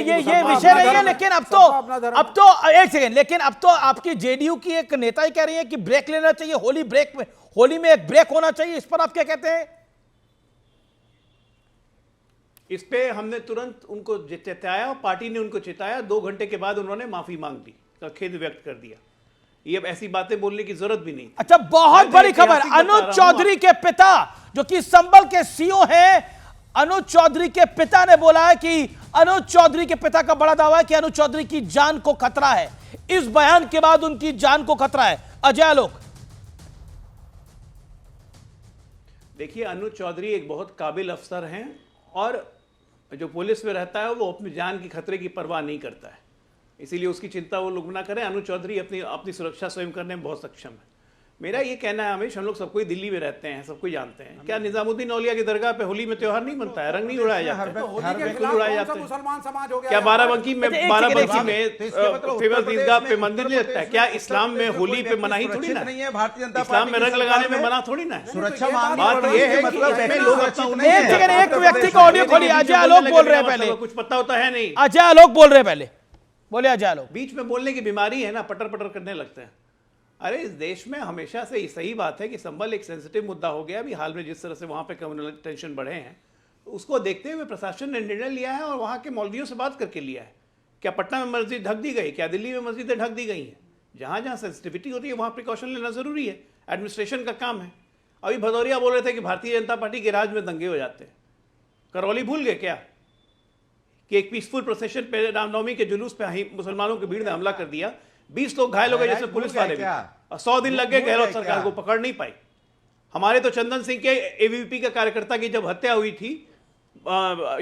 विषय नहीं है। लेकिन अब तो एक सेकंड, लेकिन अब तो आपकी जेडीयू की एक नेता ही कह रही है कि ब्रेक लेना चाहिए, होली ब्रेक में, होली में एक ब्रेक होना चाहिए। इस पर आप क्या कहते हैं? इस पे हमने तुरंत उनको चेताया, पार्टी ने उनको चेताया। 2 घंटे के बाद उन्होंने माफी मांग दी, खेद व्यक्त कर दिया। ये अब ऐसी बातें बोलने की जरूरत भी नहीं। अच्छा, बहुत बड़ी खबर, अनुज चौधरी के पिता जो कि संबल के सीओ हैं, अनुज चौधरी के पिता ने बोला है कि अनुज चौधरी के पिता का बड़ा दावा है कि अनुज चौधरी की जान को खतरा है। इस बयान के बाद उनकी जान को खतरा है। अजय आलोक, देखिए अनुज चौधरी एक बहुत काबिल अफसर हैं और जो पुलिस में रहता है वो अपनी जान की खतरे की परवाह नहीं करता है। इसीलिए उसकी चिंता वो लोग ना करें। अनुज चौधरी अपनी सुरक्षा स्वयं करने में बहुत सक्षम है। मेरा ये कहना है हमेशा, हम लोग सब कोई दिल्ली में रहते हैं, सब कोई जानते हैं, क्या निजामुद्दीन औलिया की दरगाह पे होली में त्योहार नहीं बनता है? रंग नहीं उड़ाया जाता है? उड़ाया जाता है। मुसलमान समाज हो गया। क्या बाराबंकी में फेमस ईदगाह पे मंदिर नहीं लगता है? क्या इस्लाम में होली पे मनाही थोड़ी ना है? भारतीय जनता इस्लाम में रंग लगाने में मना थोड़ी ना है? सुरक्षा बात ये है कि लोग एक व्यक्ति का ऑडियो खोलिए। अजय आलोक बोल रहे हैं पहले, कुछ पता होता है नहीं। अजय आलोक बोल रहे हैं पहले, बोले अजय आलोक। बीच में बोलने की बीमारी है ना, पटर पटर करने लगते हैं। अरे इस देश में हमेशा से सही बात है कि संबल एक सेंसिटिव मुद्दा हो गया। अभी हाल में जिस तरह से वहाँ पे कम्युनल टेंशन बढ़े हैं, उसको देखते हुए प्रशासन ने निर्णय लिया है और वहाँ के मौलवियों से बात करके लिया है। क्या पटना में मस्जिद ढक दी गई? क्या दिल्ली में मस्जिदें ढक दी गई हैं? जहाँ जहाँ सेंसिटिविटी होती है वहाँ प्रिकॉशन लेना जरूरी है, एडमिनिस्ट्रेशन का काम है। अभी भदौरिया बोल रहे थे कि भारतीय जनता पार्टी के राज में दंगे हो जाते हैं। करौली भूल गए क्या कि एक पीसफुल प्रोसेशन पे रामनवमी के जुलूस पे मुसलमानों की भीड़ ने हमला कर दिया, 20 लोग घायल हो गए, जैसे पुलिस वाले भी। 100 दिन लग गए गहलोत सरकार को, पकड़ नहीं पाई। हमारे तो चंदन सिंह के एबीवीपी के कार्यकर्ता की जब हत्या हुई थी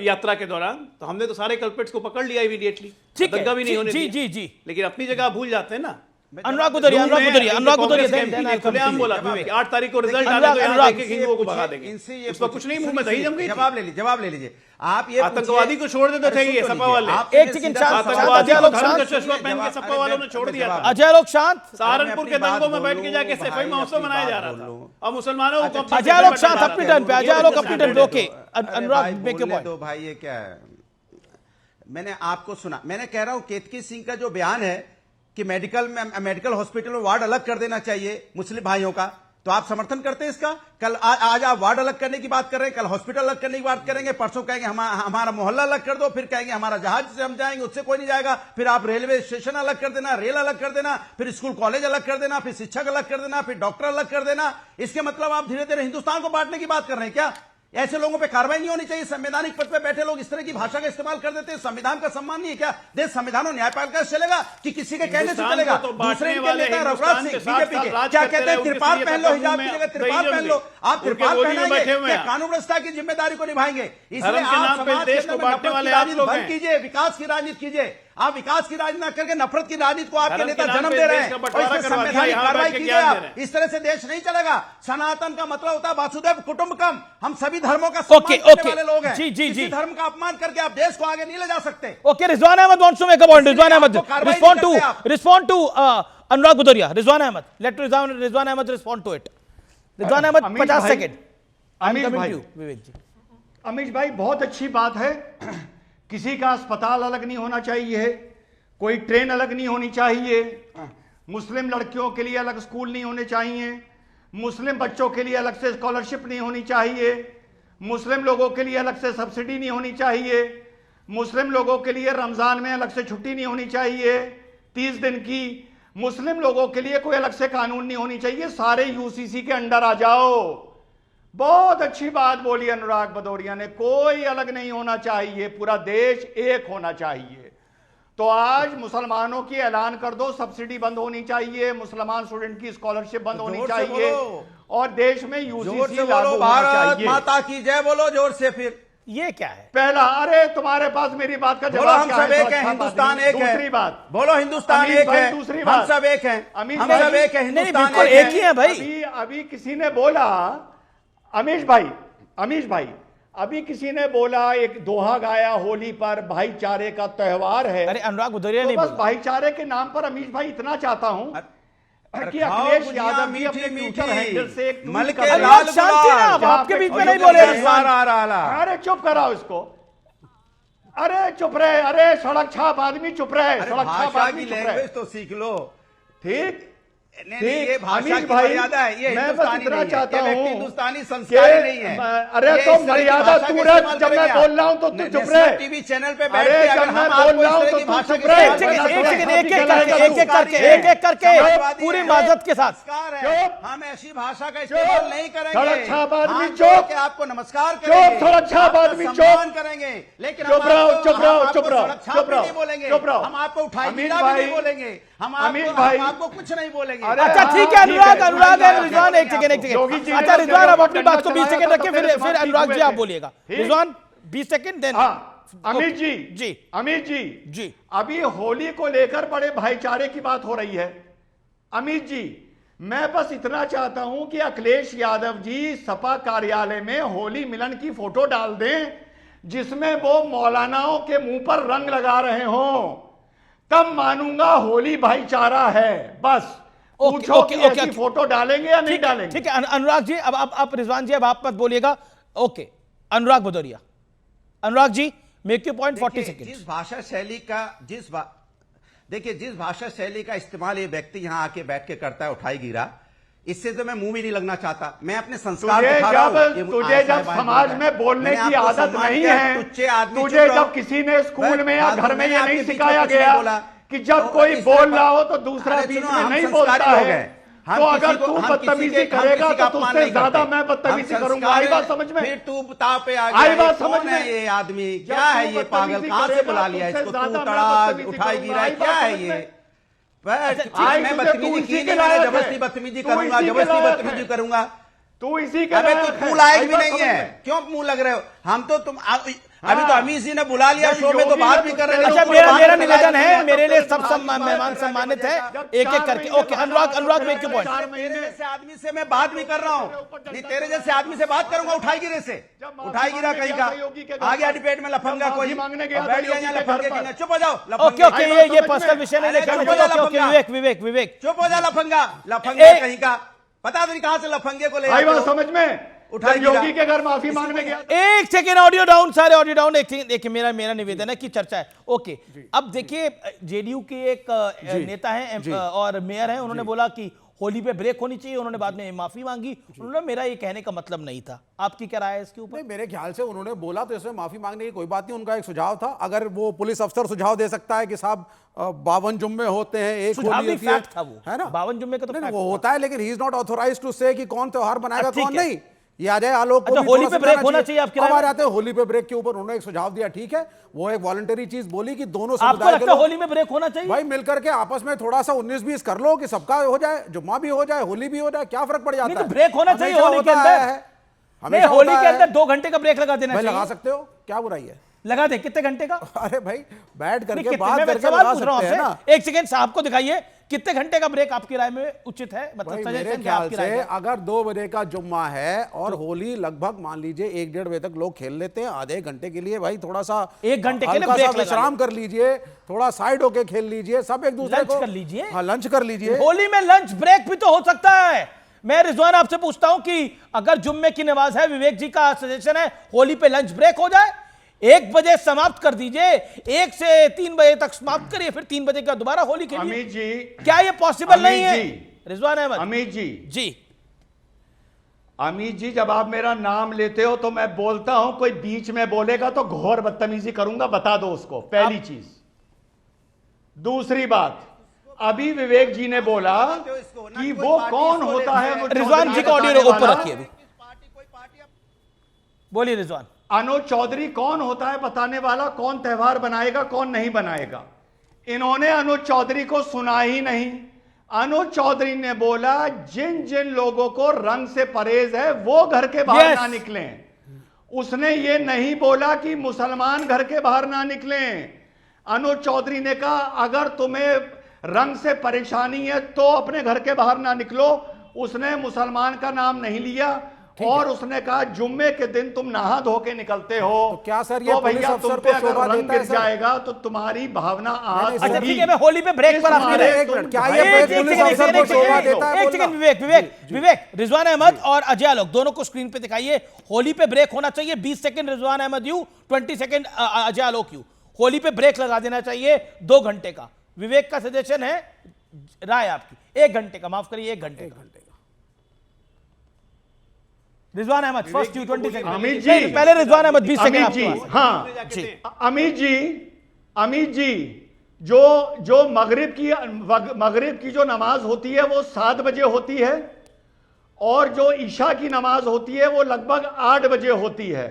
यात्रा के दौरान, तो हमने तो सारे कल्प्रिट्स को पकड़ लिया इमीडिएटली, दंगा भी नहीं होने दिया। जी। लेकिन अपनी जगह भूल जाते हैं ना। अनुराग भदौरिया खुलेआम बोला कि 8 तारीख को रिजल्ट आने दो, यहाँ देखे हिंदुओं को भगा देंगे। उसका कुछ नहीं, मुंह में दही जम गई। जवाब ले लीजिए आप। ये आतंकवादी को छोड़ देते थे ये सपा वाले। एक सेकंड शांत, अजय लोग शांत, चश्मा पहन के सपा वालों ने छोड़ दिया था। अजय लोग शांत। सहारनपुर के दंगों में बैठ के जाके सफाई महोत्सव मनाया जा रहा था और मुसलमानों को। अजय लोग शांत, अपनी टर्न पे। अजय लोग अपनी टर्न पे। Okay Anurag, make your point. तो भाई ये क्या है, मैंने आपको सुना। मैंने कह रहा हूं केतकी सिंह का जो बयान है कि मेडिकल हॉस्पिटल में वार्ड अलग कर देना चाहिए मुस्लिम भाइयों का, तो आप समर्थन करते हैं इसका? कल आज आप वार्ड अलग करने की बात कर रहे हैं, कल हॉस्पिटल अलग करने की बात करेंगे, परसों कहेंगे हमारा मोहल्ला अलग कर दो, फिर कहेंगे हमारा जहाज से हम जाएंगे, उससे कोई नहीं जाएगा, फिर आप रेलवे स्टेशन अलग कर देना, रेल अलग कर देना, फिर स्कूल कॉलेज अलग कर देना, फिर शिक्षक अलग कर देना, फिर डॉक्टर अलग कर देना। इसके मतलब आप धीरे धीरे हिंदुस्तान को बांटने की बात कर रहे हैं क्या? ऐसे लोगों पे कार्रवाई नहीं होनी चाहिए? संवैधानिक पद पे बैठे लोग इस तरह की भाषा का इस्तेमाल कर देते हैं। संविधान का सम्मान नहीं है क्या? देश संविधान और न्यायपालिका से चलेगा कि किसी के कहने से चलेगा? दूसरे इनके नेता रघुराज सिंह बीजेपी के क्या कहते हैं, त्रिपाल पहन लो, हिजाब की जगह त्रिपाल पहन लो। आप त्रिपाल पहनाएंगे, कानून व्यवस्था की जिम्मेदारी को निभाएंगे। इसलिए आप समाज के बंद कीजिए, विकास की राजनीति कीजिए। आप विकास की राजनीति ना करके नफरत की राजनीति को आपके धर्म नेता के नाम जन्म पे दे रहे देश हैं का और बंटवारा इसमें करवा दिया, संवैधानिक यहाँ कार्रवाई बैठ के कीजिए ज्ञान आप। दे रहे हैं। इस तरह से देश नहीं चलेगा। सनातन का मतलब होता है वासुदेव कुटुंबकम, हम सभी धर्मों का ओके, सम्मान करने ओके। वाले लोग हैं। जी, जी, किसी जी। धर्म का अपमान करके आप देश को आगे नहीं ले जा सकते। Okay, Rizwan Ahmad wants to make a point. Rizwan Ahmed, आपको कार्रवाई respond नहीं to करते आप। respond to Anurag Bhudoria. Rizwan Ahmed, let Rizwan Ahmed respond to it. Rizwan Ahmed, Amish 50 भाई, सेकंड। अमीश coming भाई, to you, विवेक जी। अमीश भाई, बहुत अच्छी बात है। किसी का अस्पताल अलग नहीं होना चाहिए, कोई ट्रेन अलग नहीं होनी चाहिए, मुस्लिम लड़कियों के लिए अलग स्कूल नहीं होने चाहिए, मुस्लिम बच्चों के लिए अलग से स्कॉलरशिप नहीं होनी चाहिए, मुस्लिम लोगों के लिए अलग से सब्सिडी नहीं होनी चाहिए, मुस्लिम लोगों के लिए रमजान में अलग से छुट्टी नहीं होनी चाहिए 30 दिन की, मुस्लिम लोगों के लिए कोई अलग से कानून नहीं होनी चाहिए, सारे यूसीसी के अंडर आ जाओ। बहुत अच्छी बात बोली अनुराग भदौरिया ने, कोई अलग नहीं होना चाहिए, पूरा देश एक होना चाहिए। तो आज मुसलमानों की ऐलान कर दो, सब्सिडी बंद होनी चाहिए, मुसलमान स्टूडेंट की स्कॉलरशिप बंद होनी चाहिए और देश में यूसीसी लागू होना चाहिए। माता की जय बोलो जोर से। फिर ये क्या है? पहला, अरे तुम्हारे पास मेरी बात का बोलो जवाब हम क्या सब है? एक हैं, हिंदुस्तान एक है। दूसरी बात, बोलो हिंदुस्तान अमीश एक भाई, है। दूसरी हम बात, सब एक हैं, अमीश हम भाई, सब एक है, नहीं, हिंदुस्तान बिल्कुल एक ही है भाई। अभी किसी ने बोला, अमीश भाई, अभी किसी ने बोला, एक दोहा गाया होली पर, भाईचारे का त्योहार है। अरे अनुराग भदौरिया तो नहीं बस बोला। भाईचारे के नाम पर अमीश भाई इतना चाहता हूं कि खाओ अखिलेश गुजिया यादव भी मीठी अपने मीठी, ट्विटर हैंडल से एक मल ट्वीट के कर लाल शांति ना, आप गुलाल, आपके बीच में नहीं बोले रिजवान। अरे चुप कराओ इसको, अरे चुप रहे, अरे सड़क छाप आदमी चुप रहे, अरे सड़क छाप भाषा आदमी की चुप रहे। लैंग्वेज तो सीख लो। ठीक, नहीं, ये भाषा अमीश की भाई, मर्यादा है, ये मैं बस हिंदुस्तानी इतना नहीं है, चाहता ये व्यक्ति हूं हिंदुस्तानी संस्कारी नहीं है। अरे ये तो इस तरह की मर्यादा भाषा तू का रख, इस्तेमाल जब मैं करेंगे बोल रहा हूं तो तू आप। चुप नेशनल रहे। टीवी चैनल पे बैठ अरे के अगर जब मैं हम बोल आपको रहा इस हूं तरह तो की तू भाषा चुप के रहे। एक सेकंड, एक एक करके पूरी माजत के साथ। हम ऐसी भाषा का इस्तेमाल नहीं करेंगे। सड़क छाप आदमी हाथ चुप। जोड़ के आपको नमस्कार करेंगे, सड़क छाप आपका आदमी सम्मान चुप। करेंगे, लेकिन चुप हम रहो, आपको- चुप रहो, हम आपको चुप रहो, सड़क छाप चुप भी रहो, नहीं बोलेंगे, चुप रहो। हम आपको उठाई अमीश गिरा भी भाई, नहीं बोलेंगे, हम अमीश आपको भाई, हम आपको कुछ नहीं बोलेंगे। अरे अच्छा ठीक है, अनुराग एंड रिजवान, एक सेकंड योगी जी अच्छा ने रिजवान, अब अपनी डंडा बात को 20 सेकंड चलाया रखे, था, फिर तब अनुराग जी हुए आप थे। बोलिएगा। ठीक। Rizwan 20 second then. अमित जी, जी अमित जी, जी, अभी होली को लेकर बड़े भाईचारे की बात हो रही है। अमित जी, मैं बस इतना चाहता हूं कि अखिलेश यादव जी सपा कार्यालय में होली मिलन की फोटो डाल दें, जिसमें वो मौलानाओं के मुंह पर रंग लगा रहे हों, तब मानूंगा होली भाईचारा है। बस पूछो कि ऐसी फोटो डालेंगे या नहीं डालेंगे। ठीक है अनुराग जी, अब आप रिजवान जी, अब आप मत बोलिएगा। Okay, Anurag Bhadauria, Anurag ji make your point 40 second. जिस भाषा शैली का देखिए जिस भाषा शैली का इस्तेमाल ये व्यक्ति यहां आके बैठ के करता है, उठाई गिरा, इससे तो मैं मुंह भी नहीं लगना चाहता। मैं अपने संस्कार दिखा रहा हूं। तुझे जब समाज में बोलने की आदत नहीं है, तुझे जब किसी ने स्कूल में या घर में ये नहीं सिखाया गया कि जब कोई बोल रहा हो तो दूसरा बीच में नहीं बोलता है, तो अगर तू बदतमीजी करेगा तो तुझसे ज्यादा मैं बदतमीजी करूंगा। आई बात समझ में? फिर तू ताव पे आ गया, आई बात समझ में? ये आदमी क्या है, ये पागल कहां से बुला लिया इसको, तू तड़ा उठाई गिरा, क्या है ये? मैं बदतमीजी की नहीं, मैंने जबरदस्ती बदतमीजी करूंगा, जबरदस्ती बदतमीजी करूंगा। तू इसी के तू लायक भी नहीं है, क्यों मुंह लग रहे हो? हम तो तुम अभी तो अमीश जी ने बुला लिया शो में, तो बात भी कर रहे हैं। अच्छा मेरा निवेदन है, मेरे लिए सब मेहमान सम्मानित है, एक एक करके। Okay Anurag make your point. तेरे जैसे आदमी से मैं बात भी कर रहा हूँ, नहीं तेरे जैसे आदमी से बात करूंगा उठाई गिरे से, उठाई गिरा कहीं का आ गया डिबेट में लफंगा कोई, बैठ गया लफंगे की। चुप हो जाओ। ओके ये पर्सनल विषय नहीं लेकर। विवेक चुप हो जा लफंगा, लफंगा कहीं का, पता नहीं कहां से लफंगे को ले आई बात समझ में? उठाई योगी के घर माफी मांगने गया। एक सेकेंड, ऑडियो डाउन, सारे ऑडियो डाउन। एक सेकेंड देखिए, मेरा निवेदन है कि चर्चा है। ओके, अब देखिए जेडीयू के एक नेता हैं और मेयर हैं, उन्होंने बोला कि होली पे ब्रेक होनी चाहिए, उन्होंने बाद में माफी मांगी। उन्होंने मेरा ये कहने का मतलब नहीं था, आपकी क्या राय है इसके ऊपर? मेरे ख्याल से उन्होंने बोला तो इसमें माफी मांगने की कोई बात नहीं, उनका एक सुझाव था। अगर वो पुलिस अफसर सुझाव दे सकता है कि साहब 52 जुम्मे होते हैं, एक होली फैक्ट था वो, है ना, 52 जुम्मे का तो वो होता है, लेकिन he is not authorised to say कि कौन त्योहार बनाएगा कौन नहीं। ये आ जाए आलोक को भी होली पे ब्रेक होना चाहिए आपके? हमारे आते हैं होली पे ब्रेक के ऊपर उन्होंने एक सुझाव दिया, ठीक है, वो एक वॉलंटरी चीज बोली कि दोनों आपको लगता है होली में ब्रेक होना चाहिए? भाई मिलकर के आपस में थोड़ा सा 19-20 कर लो कि सबका हो जाए, जुम्मा भी हो जाए, होली भी हो जाए, क्या फर्क पड़ जाता है? ब्रेक होना चाहिए होली के अंदर, होली के अंदर 2 घंटे का ब्रेक लगा देना चाहिए। लगा सकते हो, क्या बुराई है? लगा दे कितने घंटे का? अरे भाई बैठ करके कितने- बात मैं करके सवाल लगा पूछ रहा हूं सकते हैं ना। आपसे। एक सेकंड साहब को दिखाइए, कितने घंटे का ब्रेक आपकी राय में उचित है? मतलब भाई सजेशन मेरे क्या ख्याल आपकी राय से में? अगर 2 बजे का जुम्मा है और होली लगभग मान लीजिए 1-1.5 बजे तक लोग खेल लेते हैं, आधे घंटे के लिए भाई थोड़ा सा 1 घंटे के लिए हल्का सा ब्रेक लगा विश्राम कर लीजिए, थोड़ा साइड होके खेल लीजिए, सब एक दूसरे लंच को कर लीजिए। हाँ लंच कर लीजिए। होली में लंच ब्रेक भी तो हो सकता है। मैं रिजवान आपसे पूछता हूं कि अगर जुम्मे की नमाज है, विवेक जी का सजेशन है होली पे लंच ब्रेक हो जाए, 1 बजे समाप्त कर दीजिए, 1 से 3 बजे तक समाप्त करिए, फिर 3 बजे का दोबारा होली खेलिए। अमित जी, क्या ये पॉसिबल नहीं है? जी, रिजवान अहमद, अमित जी, जी अमित जी, जब आप मेरा नाम लेते हो तो मैं बोलता हूं, कोई बीच में बोलेगा तो घोर बदतमीजी करूंगा, बता दो उसको, पहली चीज। दूसरी बात, अभी विवेक जी ने बोला कि वो कौन होता है, रिजवान जी का ऑडियो ऊपर रखिए अभी। बोलिए रिजवान। अनुज चौधरी कौन होता है बताने वाला, कौन त्योहार बनाएगा कौन नहीं बनाएगा। इन्होंने अनुज चौधरी को सुना ही नहीं। अनुज चौधरी ने बोला जिन जिन लोगों को रंग से परहेज है वो घर के बाहर ना निकलें। उसने ये नहीं बोला कि मुसलमान घर के बाहर ना निकलें। अनुज चौधरी ने कहा अगर तुम्हें रंग से परेशानी है तो अपने घर के बाहर ना निकलो। उसने मुसलमान का नाम नहीं लिया और उसने कहा जुम्मे के दिन तुम नहा धो के निकलते हो तो क्या सर ये तो पुलिस भैया अफसर तुम को पे अगर शोभा रंग देता है गिर सर? जाएगा तो तुम्हारी भावना आज अच्छा ठीक है, मैं होली पे ब्रेक पर आपकी राय। एक मिनट, क्या ये पुलिस अफसर को शोभा देता है? एक सेकंड विवेक, रिजवान अहमद और अजय आलोक दोनों को स्क्रीन पे दिखाइए। होली पे ब्रेक होना चाहिए, 20 second Rizwan Ahmad you, 20 second Ajay Alok you. Holi पे ब्रेक लगा देना चाहिए 2 घंटे का। विवेक का सजेशन है, राय आपकी 1 घंटे का, माफ करिए 1 घंटे का। Rizwan Ahmed first you 20 second. Amit ji पहले रिजवान अहमद 20 सेकंड अमित जी, आपके पास। हाँ जी अमित जी, जो मगरिब की जो नमाज होती है वो 7 बजे होती है और जो ईशा की नमाज होती है वो लगभग 8 बजे होती है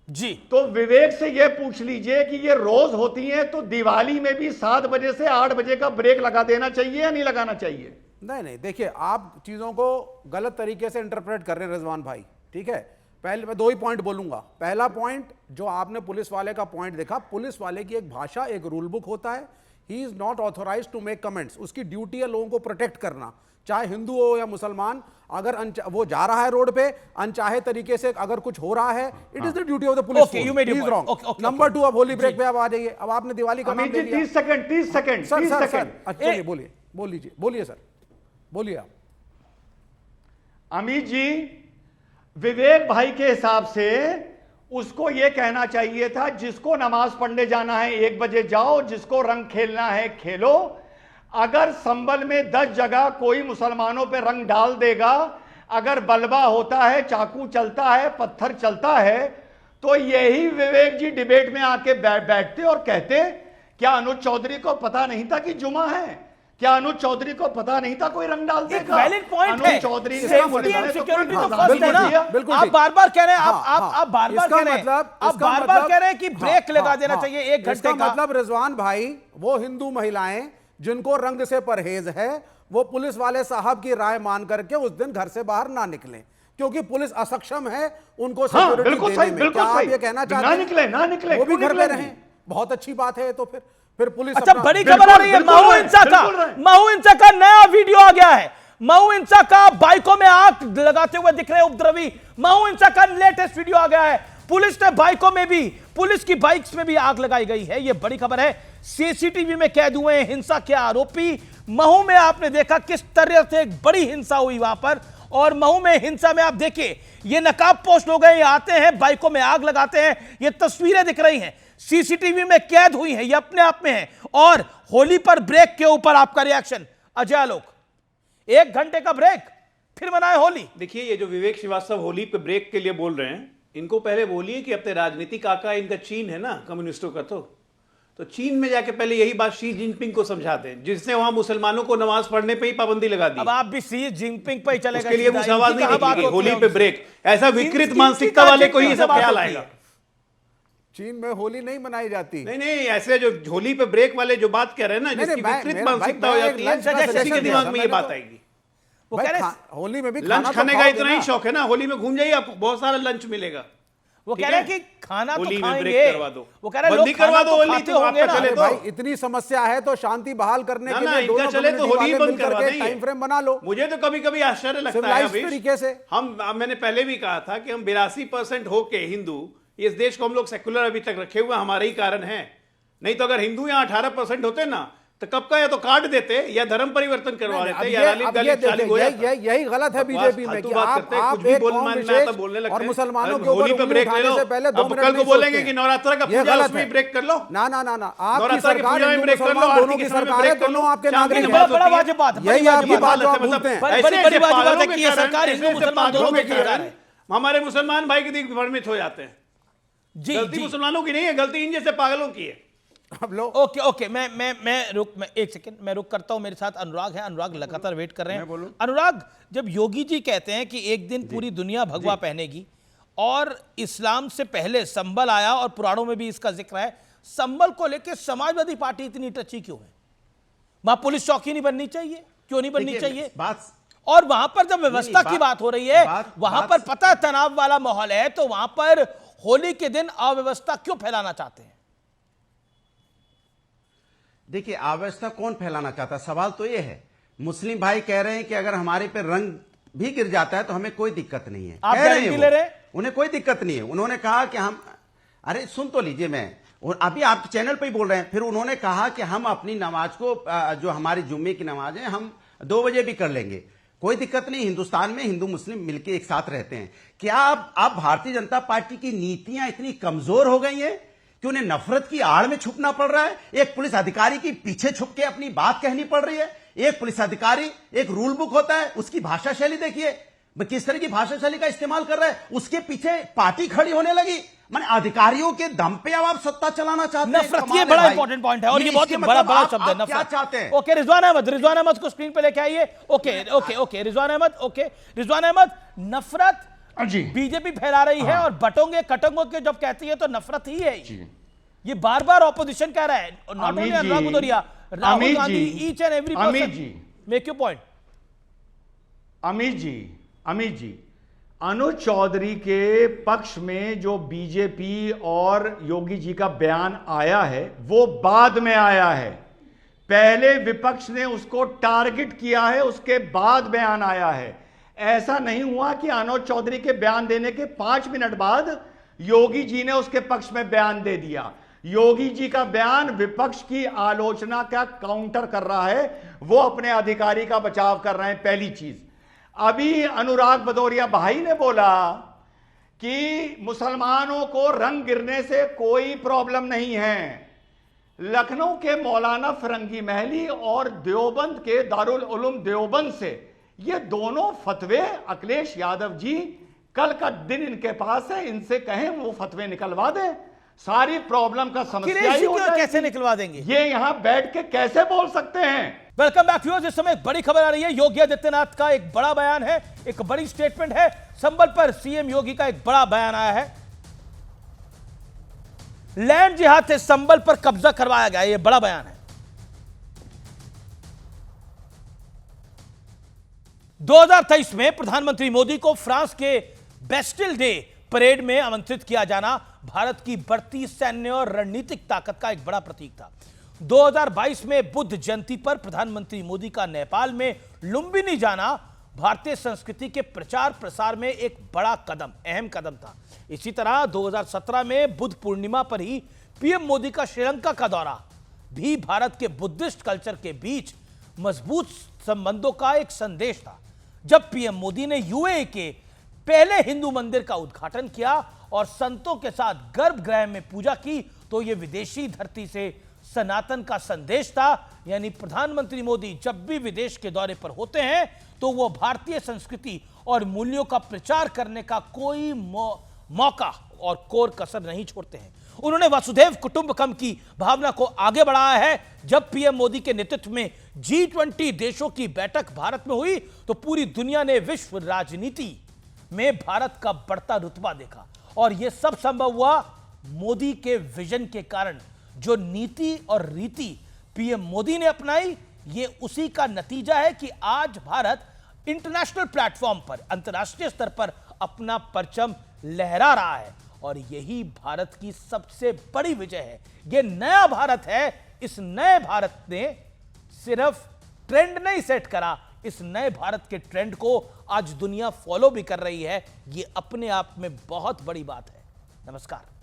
जी। तो विवेक से ये पूछ लीजिए कि ये रोज होती है तो दिवाली में भी 7 बजे से 8 बजे का ब्रेक लगा देना चाहिए या नहीं लगाना चाहिए? नहीं, देखिए आप चीजों को गलत तरीके से इंटरप्रेट कर रहे हैं रिजवान भाई, ठीक है। पहले मैं 2 ही पॉइंट बोलूंगा। पहला पॉइंट जो आपने पुलिस वाले का पॉइंट देखा, पुलिस वाले की एक भाषा, एक रूल बुक होता है। He is not authorise to make comments. उसकी ड्यूटी है लोगों को प्रोटेक्ट करना, चाहे हिंदू हो या मुसलमान। अगर वो जा रहा है रोड पे अनचाहे तरीके से, अगर कुछ हो रहा है, it is the duty of the police. Number 2, अब होली ब्रेक पे आप आ जाइए। अब आपने दिवाली का नाम ले लिया। 30 सेकंड चलिए बोलिए सर, बोलिए आप। अमित जी, विवेक भाई के हिसाब से उसको यह कहना चाहिए था जिसको नमाज पढ़ने जाना है 1 बजे जाओ, जिसको रंग खेलना है खेलो। अगर संभल में 10 जगह कोई मुसलमानों पे रंग डाल देगा, अगर बलबा होता है, चाकू चलता है, पत्थर चलता है, तो यही विवेक जी डिबेट में आके बैठते और कहते क्या अनुज चौधरी को पता नहीं था कि जुमा है? क्या अनुज चौधरी को पता नहीं था कोई रंग डाल देगा? वैलिड पॉइंट है। अनुज चौधरी ने सेफ्टी एंड सिक्योरिटी तो फर्स्ट है ना। बिल्कुल आप बार-बार कह रहे हैं, आप बार-बार कह रहे हैं, आप बार-बार कह रहे हैं कि ब्रेक लगा देना चाहिए 1 घंटे का। मतलब रिजवान भाई, वो हिंदू महिलाएं जिनको रंग से परहेज है, वो पुलिस वाले साहब की राय मान करके उस दिन घर से बाहर ना निकलें, क्योंकि पुलिस असक्षम है उनको सिक्योरिटी देने में। क्या आप ये कहना चाहते हैं ना निकले वो भी घर में रहें? बहुत अच्छी बात है। तो फिर पुलिस अच्छा, बड़ी खबर आ रही है महू हिंसा का नया वीडियो आ गया है। महू हिंसा का बाइकों में आग लगाते हुए दिख रहे उपद्रवी। महू हिंसा का लेटेस्ट वीडियो आ गया है। पुलिस ने बाइकों में भी, पुलिस की बाइक्स में भी आग लगाई गई है। यह बड़ी खबर है। सीसीटीवी में कैद हुए हैं हिंसा के आरोपी। महू में आपने देखा किस तरह से एक बड़ी हिंसा हुई वहां पर। और महू में हिंसा में आप देखिए, ये नकाबपोश लोग हैं, ये आते हैं, बाइकों में आग लगाते हैं। ये तस्वीरें दिख रही हैं, सीसीटीवी में कैद हुई हैं, ये अपने आप में है। और होली पर ब्रेक के ऊपर आपका रिएक्शन अजय आलोक। 1 घंटे का ब्रेक, फिर मनाए होली। देखिए, ये जो विवेक श्रीवास्तव होली पे ब्रेक के लिए बोल रहे हैं, इनको पहले बोलिए कि अपने राजनीतिक आका इनका चीन है ना, कम्युनिस्टों का। तो चीन में जाके पहले यही बात शी जिनपिंग को समझाते हैं, जिसने वहां मुसलमानों को नमाज पढ़ने पे ही पाबंदी लगा दी। अब आप भी शी जिनपिंग पे ही चलेगा, उसके लिए मुझे आवाज नहीं निकलेगी। होली पे ब्रेक, ऐसा विकृत मानसिकता वाले को ही सब ख्याल आएगा। चीन में होली नहीं मनाई जाती। नहीं, ऐसे जो होली पे ब्रेक वाले जो बात कह रहे हैं ना, जिसकी विकृत मानसिकता हो जाती है, किसी के दिमाग में ये बात आएगी। वो कह रहे होली में भी लंच खाने का इतना ही शौक है ना, होली में घूम जाइए, आपको बहुत सारा लंच मिलेगा। वो कह रहे हैं कि खाना तो होली में ब्रेक खाएंगे, करवा दो। वो कह रहे हैं बंदी लोग करवा खाना दो तो होली, खाते तो होंगे आपका ना। चले अरे तो। भाई इतनी समस्या है तो शांति बहाल करने ना के ना, लिए इनका दोनों चले तो कम्युनिटी होली वाले बंद मिलकर करवा के देंगे। टाइम फ्रेम बना लो मुझे तो कभी कभी आश्चर्य लगता है सिविलाइज्ड अभी तरीके से। मैंने पहले भी कहा था कि हम 82% होके हिंदू इस देश को हम लोग सेकुलर अभी तक रखे हुए हमारे ही कारण है। नहीं तो अगर हिंदू यहाँ 18% होते ना तो कब का या तो काट देते या धर्म परिवर्तन करवा देते या यही गलत है बीजेपी में कि आप एक कौम विशेष और मुसलमानों के ऊपर उंगली उठाने से पहले 2 मिनट कल को बोलेंगे कि नवरात्र का पूजा उसमें ब्रेक कर लो। ना आपकी सरकार हिंदू मुसलमान दोनों की सरकार है, दोनों आपके नागरिक हैं। बड़ा वाजिब बात है, यही आपकी बात जो आप भूलते हैं। बड़ी वाजिब बात है कि ये सरकार हिंदू मुसलमान दोनों की सरकार है। हमारे मुसलमान भाई के दिल भ्रमित हो जाते हैं। जी गलती मुसलमानों की नहीं है, गलती इन जैसे पागलों की है। अब लो ओके मैं एक सेकंड मैं रुक करता हूं। मेरे साथ अनुराग है, अनुराग लगातार वेट कर रहे हैं। अनुराग, जब योगी जी कहते हैं कि एक दिन पूरी दुनिया भगवा पहनेगी और इस्लाम से पहले संबल आया और पुराणों में भी इसका जिक्र है, संबल को लेकर समाजवादी पार्टी इतनी टची क्यों है? वहां पुलिस चौकी नहीं बननी चाहिए? क्यों नहीं बननी चाहिए? और वहां पर जब व्यवस्था की बात हो रही है, वहां पर पता तनाव वाला माहौल है, तो वहां पर होली के दिन अव्यवस्था क्यों फैलाना चाहते हैं? देखिए, अव्यवस्था कौन फैलाना चाहता है? सवाल तो ये है, मुस्लिम भाई कह रहे हैं कि अगर हमारे पे रंग भी गिर जाता है तो हमें कोई दिक्कत नहीं है। आप गारंटी ले रहे हैं? उन्हें कोई दिक्कत नहीं है। उन्होंने कहा कि हम, अरे सुन तो लीजिए, मैं अभी आप चैनल पे ही बोल रहे हैं। फिर उन्होंने कहा कि हम अपनी नमाज को, जो हमारी जुम्मे की नमाज है, हम 2 बजे भी कर लेंगे, कोई दिक्कत नहीं। हिंदुस्तान में हिंदू मुस्लिम मिलकर एक साथ रहते हैं। क्या आप भारतीय जनता पार्टी की नीतियां इतनी कमजोर हो गई हैं कि उन्हें नफरत की आड़ में छुपना पड़ रहा है? एक पुलिस अधिकारी की पीछे छुप के अपनी बात कहनी पड़ रही है। एक पुलिस अधिकारी, एक रूल बुक होता है, उसकी भाषा शैली देखिए, किस तरह की भाषा शैली का इस्तेमाल कर रहा है। उसके पीछे पार्टी खड़ी होने लगी। माने अधिकारियों के दम पे अब आप सत्ता चलाना चाहते हैं। नफरत, ये बड़ा इंपॉर्टेंट पॉइंट है और ये बहुत ही बड़ा शब्द है, नफरत। क्या चाहते हैं? ओके, रिजवान अहमद को स्क्रीन पे लेके आइए। ओके रिजवान अहमद, नफरत बीजेपी फैला रही है और बटोंगे कटोंगे के जब कहती है तो नफरत ही है। ये बार बार ऑपोजिशन कह रहा है, not only Anurag Bhadauria, Rahul Gandhi, each and every person. Make your point. Amit ji, Anuj Chaudhary के पक्ष में जो बीजेपी और योगी जी का बयान आया है वो बाद में आया है। पहले विपक्ष ने उसको टारगेट किया है, उसके बाद बयान आया है। ऐसा नहीं हुआ कि अनुज चौधरी के बयान देने के 5 मिनट बाद योगी जी ने उसके पक्ष में बयान दे दिया। योगी जी का बयान विपक्ष की आलोचना का काउंटर कर रहा है, वो अपने अधिकारी का बचाव कर रहे हैं। पहली चीज, अभी अनुराग भदौरिया भाई ने बोला कि मुसलमानों को रंग गिरने से कोई प्रॉब्लम नहीं है। लखनऊ के मौलाना फिरंगी महली और देवबंद के दारुल उलूम देवबंद से ये दोनों फतवे अखिलेश यादव जी, कल का दिन इनके पास है, इनसे कहें वो फतवे निकलवा दें, सारी प्रॉब्लम का समस्या ही हो जाएगी। कैसे निकलवा देंगे? ये यहां बैठ के कैसे बोल सकते हैं? Welcome back viewers. इस समय एक बड़ी खबर आ रही है। योगी आदित्यनाथ का एक बड़ा बयान है, एक बड़ी स्टेटमेंट है। संबल पर सीएम योगी का एक बड़ा बयान आया है। लैंड जिहाद से संबल पर कब्जा करवाया गया, यह बड़ा बयान है। 2023 में प्रधानमंत्री मोदी को फ्रांस के बेस्टिल डे परेड में आमंत्रित किया जाना भारत की बढ़ती सैन्य और रणनीतिक ताकत का एक बड़ा प्रतीक था। 2022 में बुद्ध जयंती पर प्रधानमंत्री मोदी का नेपाल में लुम्बिनी जाना भारतीय संस्कृति के प्रचार प्रसार में एक बड़ा कदम, अहम कदम था। इसी तरह 2017 में बुद्ध पूर्णिमा पर ही पीएम मोदी का श्रीलंका का दौरा भी भारत के बुद्धिस्ट कल्चर के बीच मजबूत संबंधों का एक संदेश था। जब पीएम मोदी ने यूएई के पहले हिंदू मंदिर का उद्घाटन किया और संतों के साथ गर्भगृह में पूजा की, तो यह विदेशी धरती से सनातन का संदेश था। यानी प्रधानमंत्री मोदी जब भी विदेश के दौरे पर होते हैं तो वो भारतीय संस्कृति और मूल्यों का प्रचार करने का कोई मौका और कोर कसर नहीं छोड़ते हैं। उन्होंने वसुधैव कुटुंबकम की भावना को आगे बढ़ाया है। जब पीएम मोदी के नेतृत्व में G20 देशों की बैठक भारत में हुई तो पूरी दुनिया ने विश्व राजनीति में भारत का बढ़ता रुतबा देखा और यह सब संभव हुआ मोदी के विजन के कारण। जो नीति और रीति पीएम मोदी ने अपनाई, ये उसी का नतीजा है कि आज भारत इंटरनेशनल प्लेटफॉर्म पर, अंतर्राष्ट्रीय स्तर पर अपना परचम लहरा रहा है और यही भारत की सबसे बड़ी विजय है। यह नया भारत है। इस नए भारत ने सिर्फ ट्रेंड नहीं सेट करा, इस नए भारत के ट्रेंड को आज दुनिया फॉलो भी कर रही है। यह अपने आप में बहुत बड़ी बात है। नमस्कार।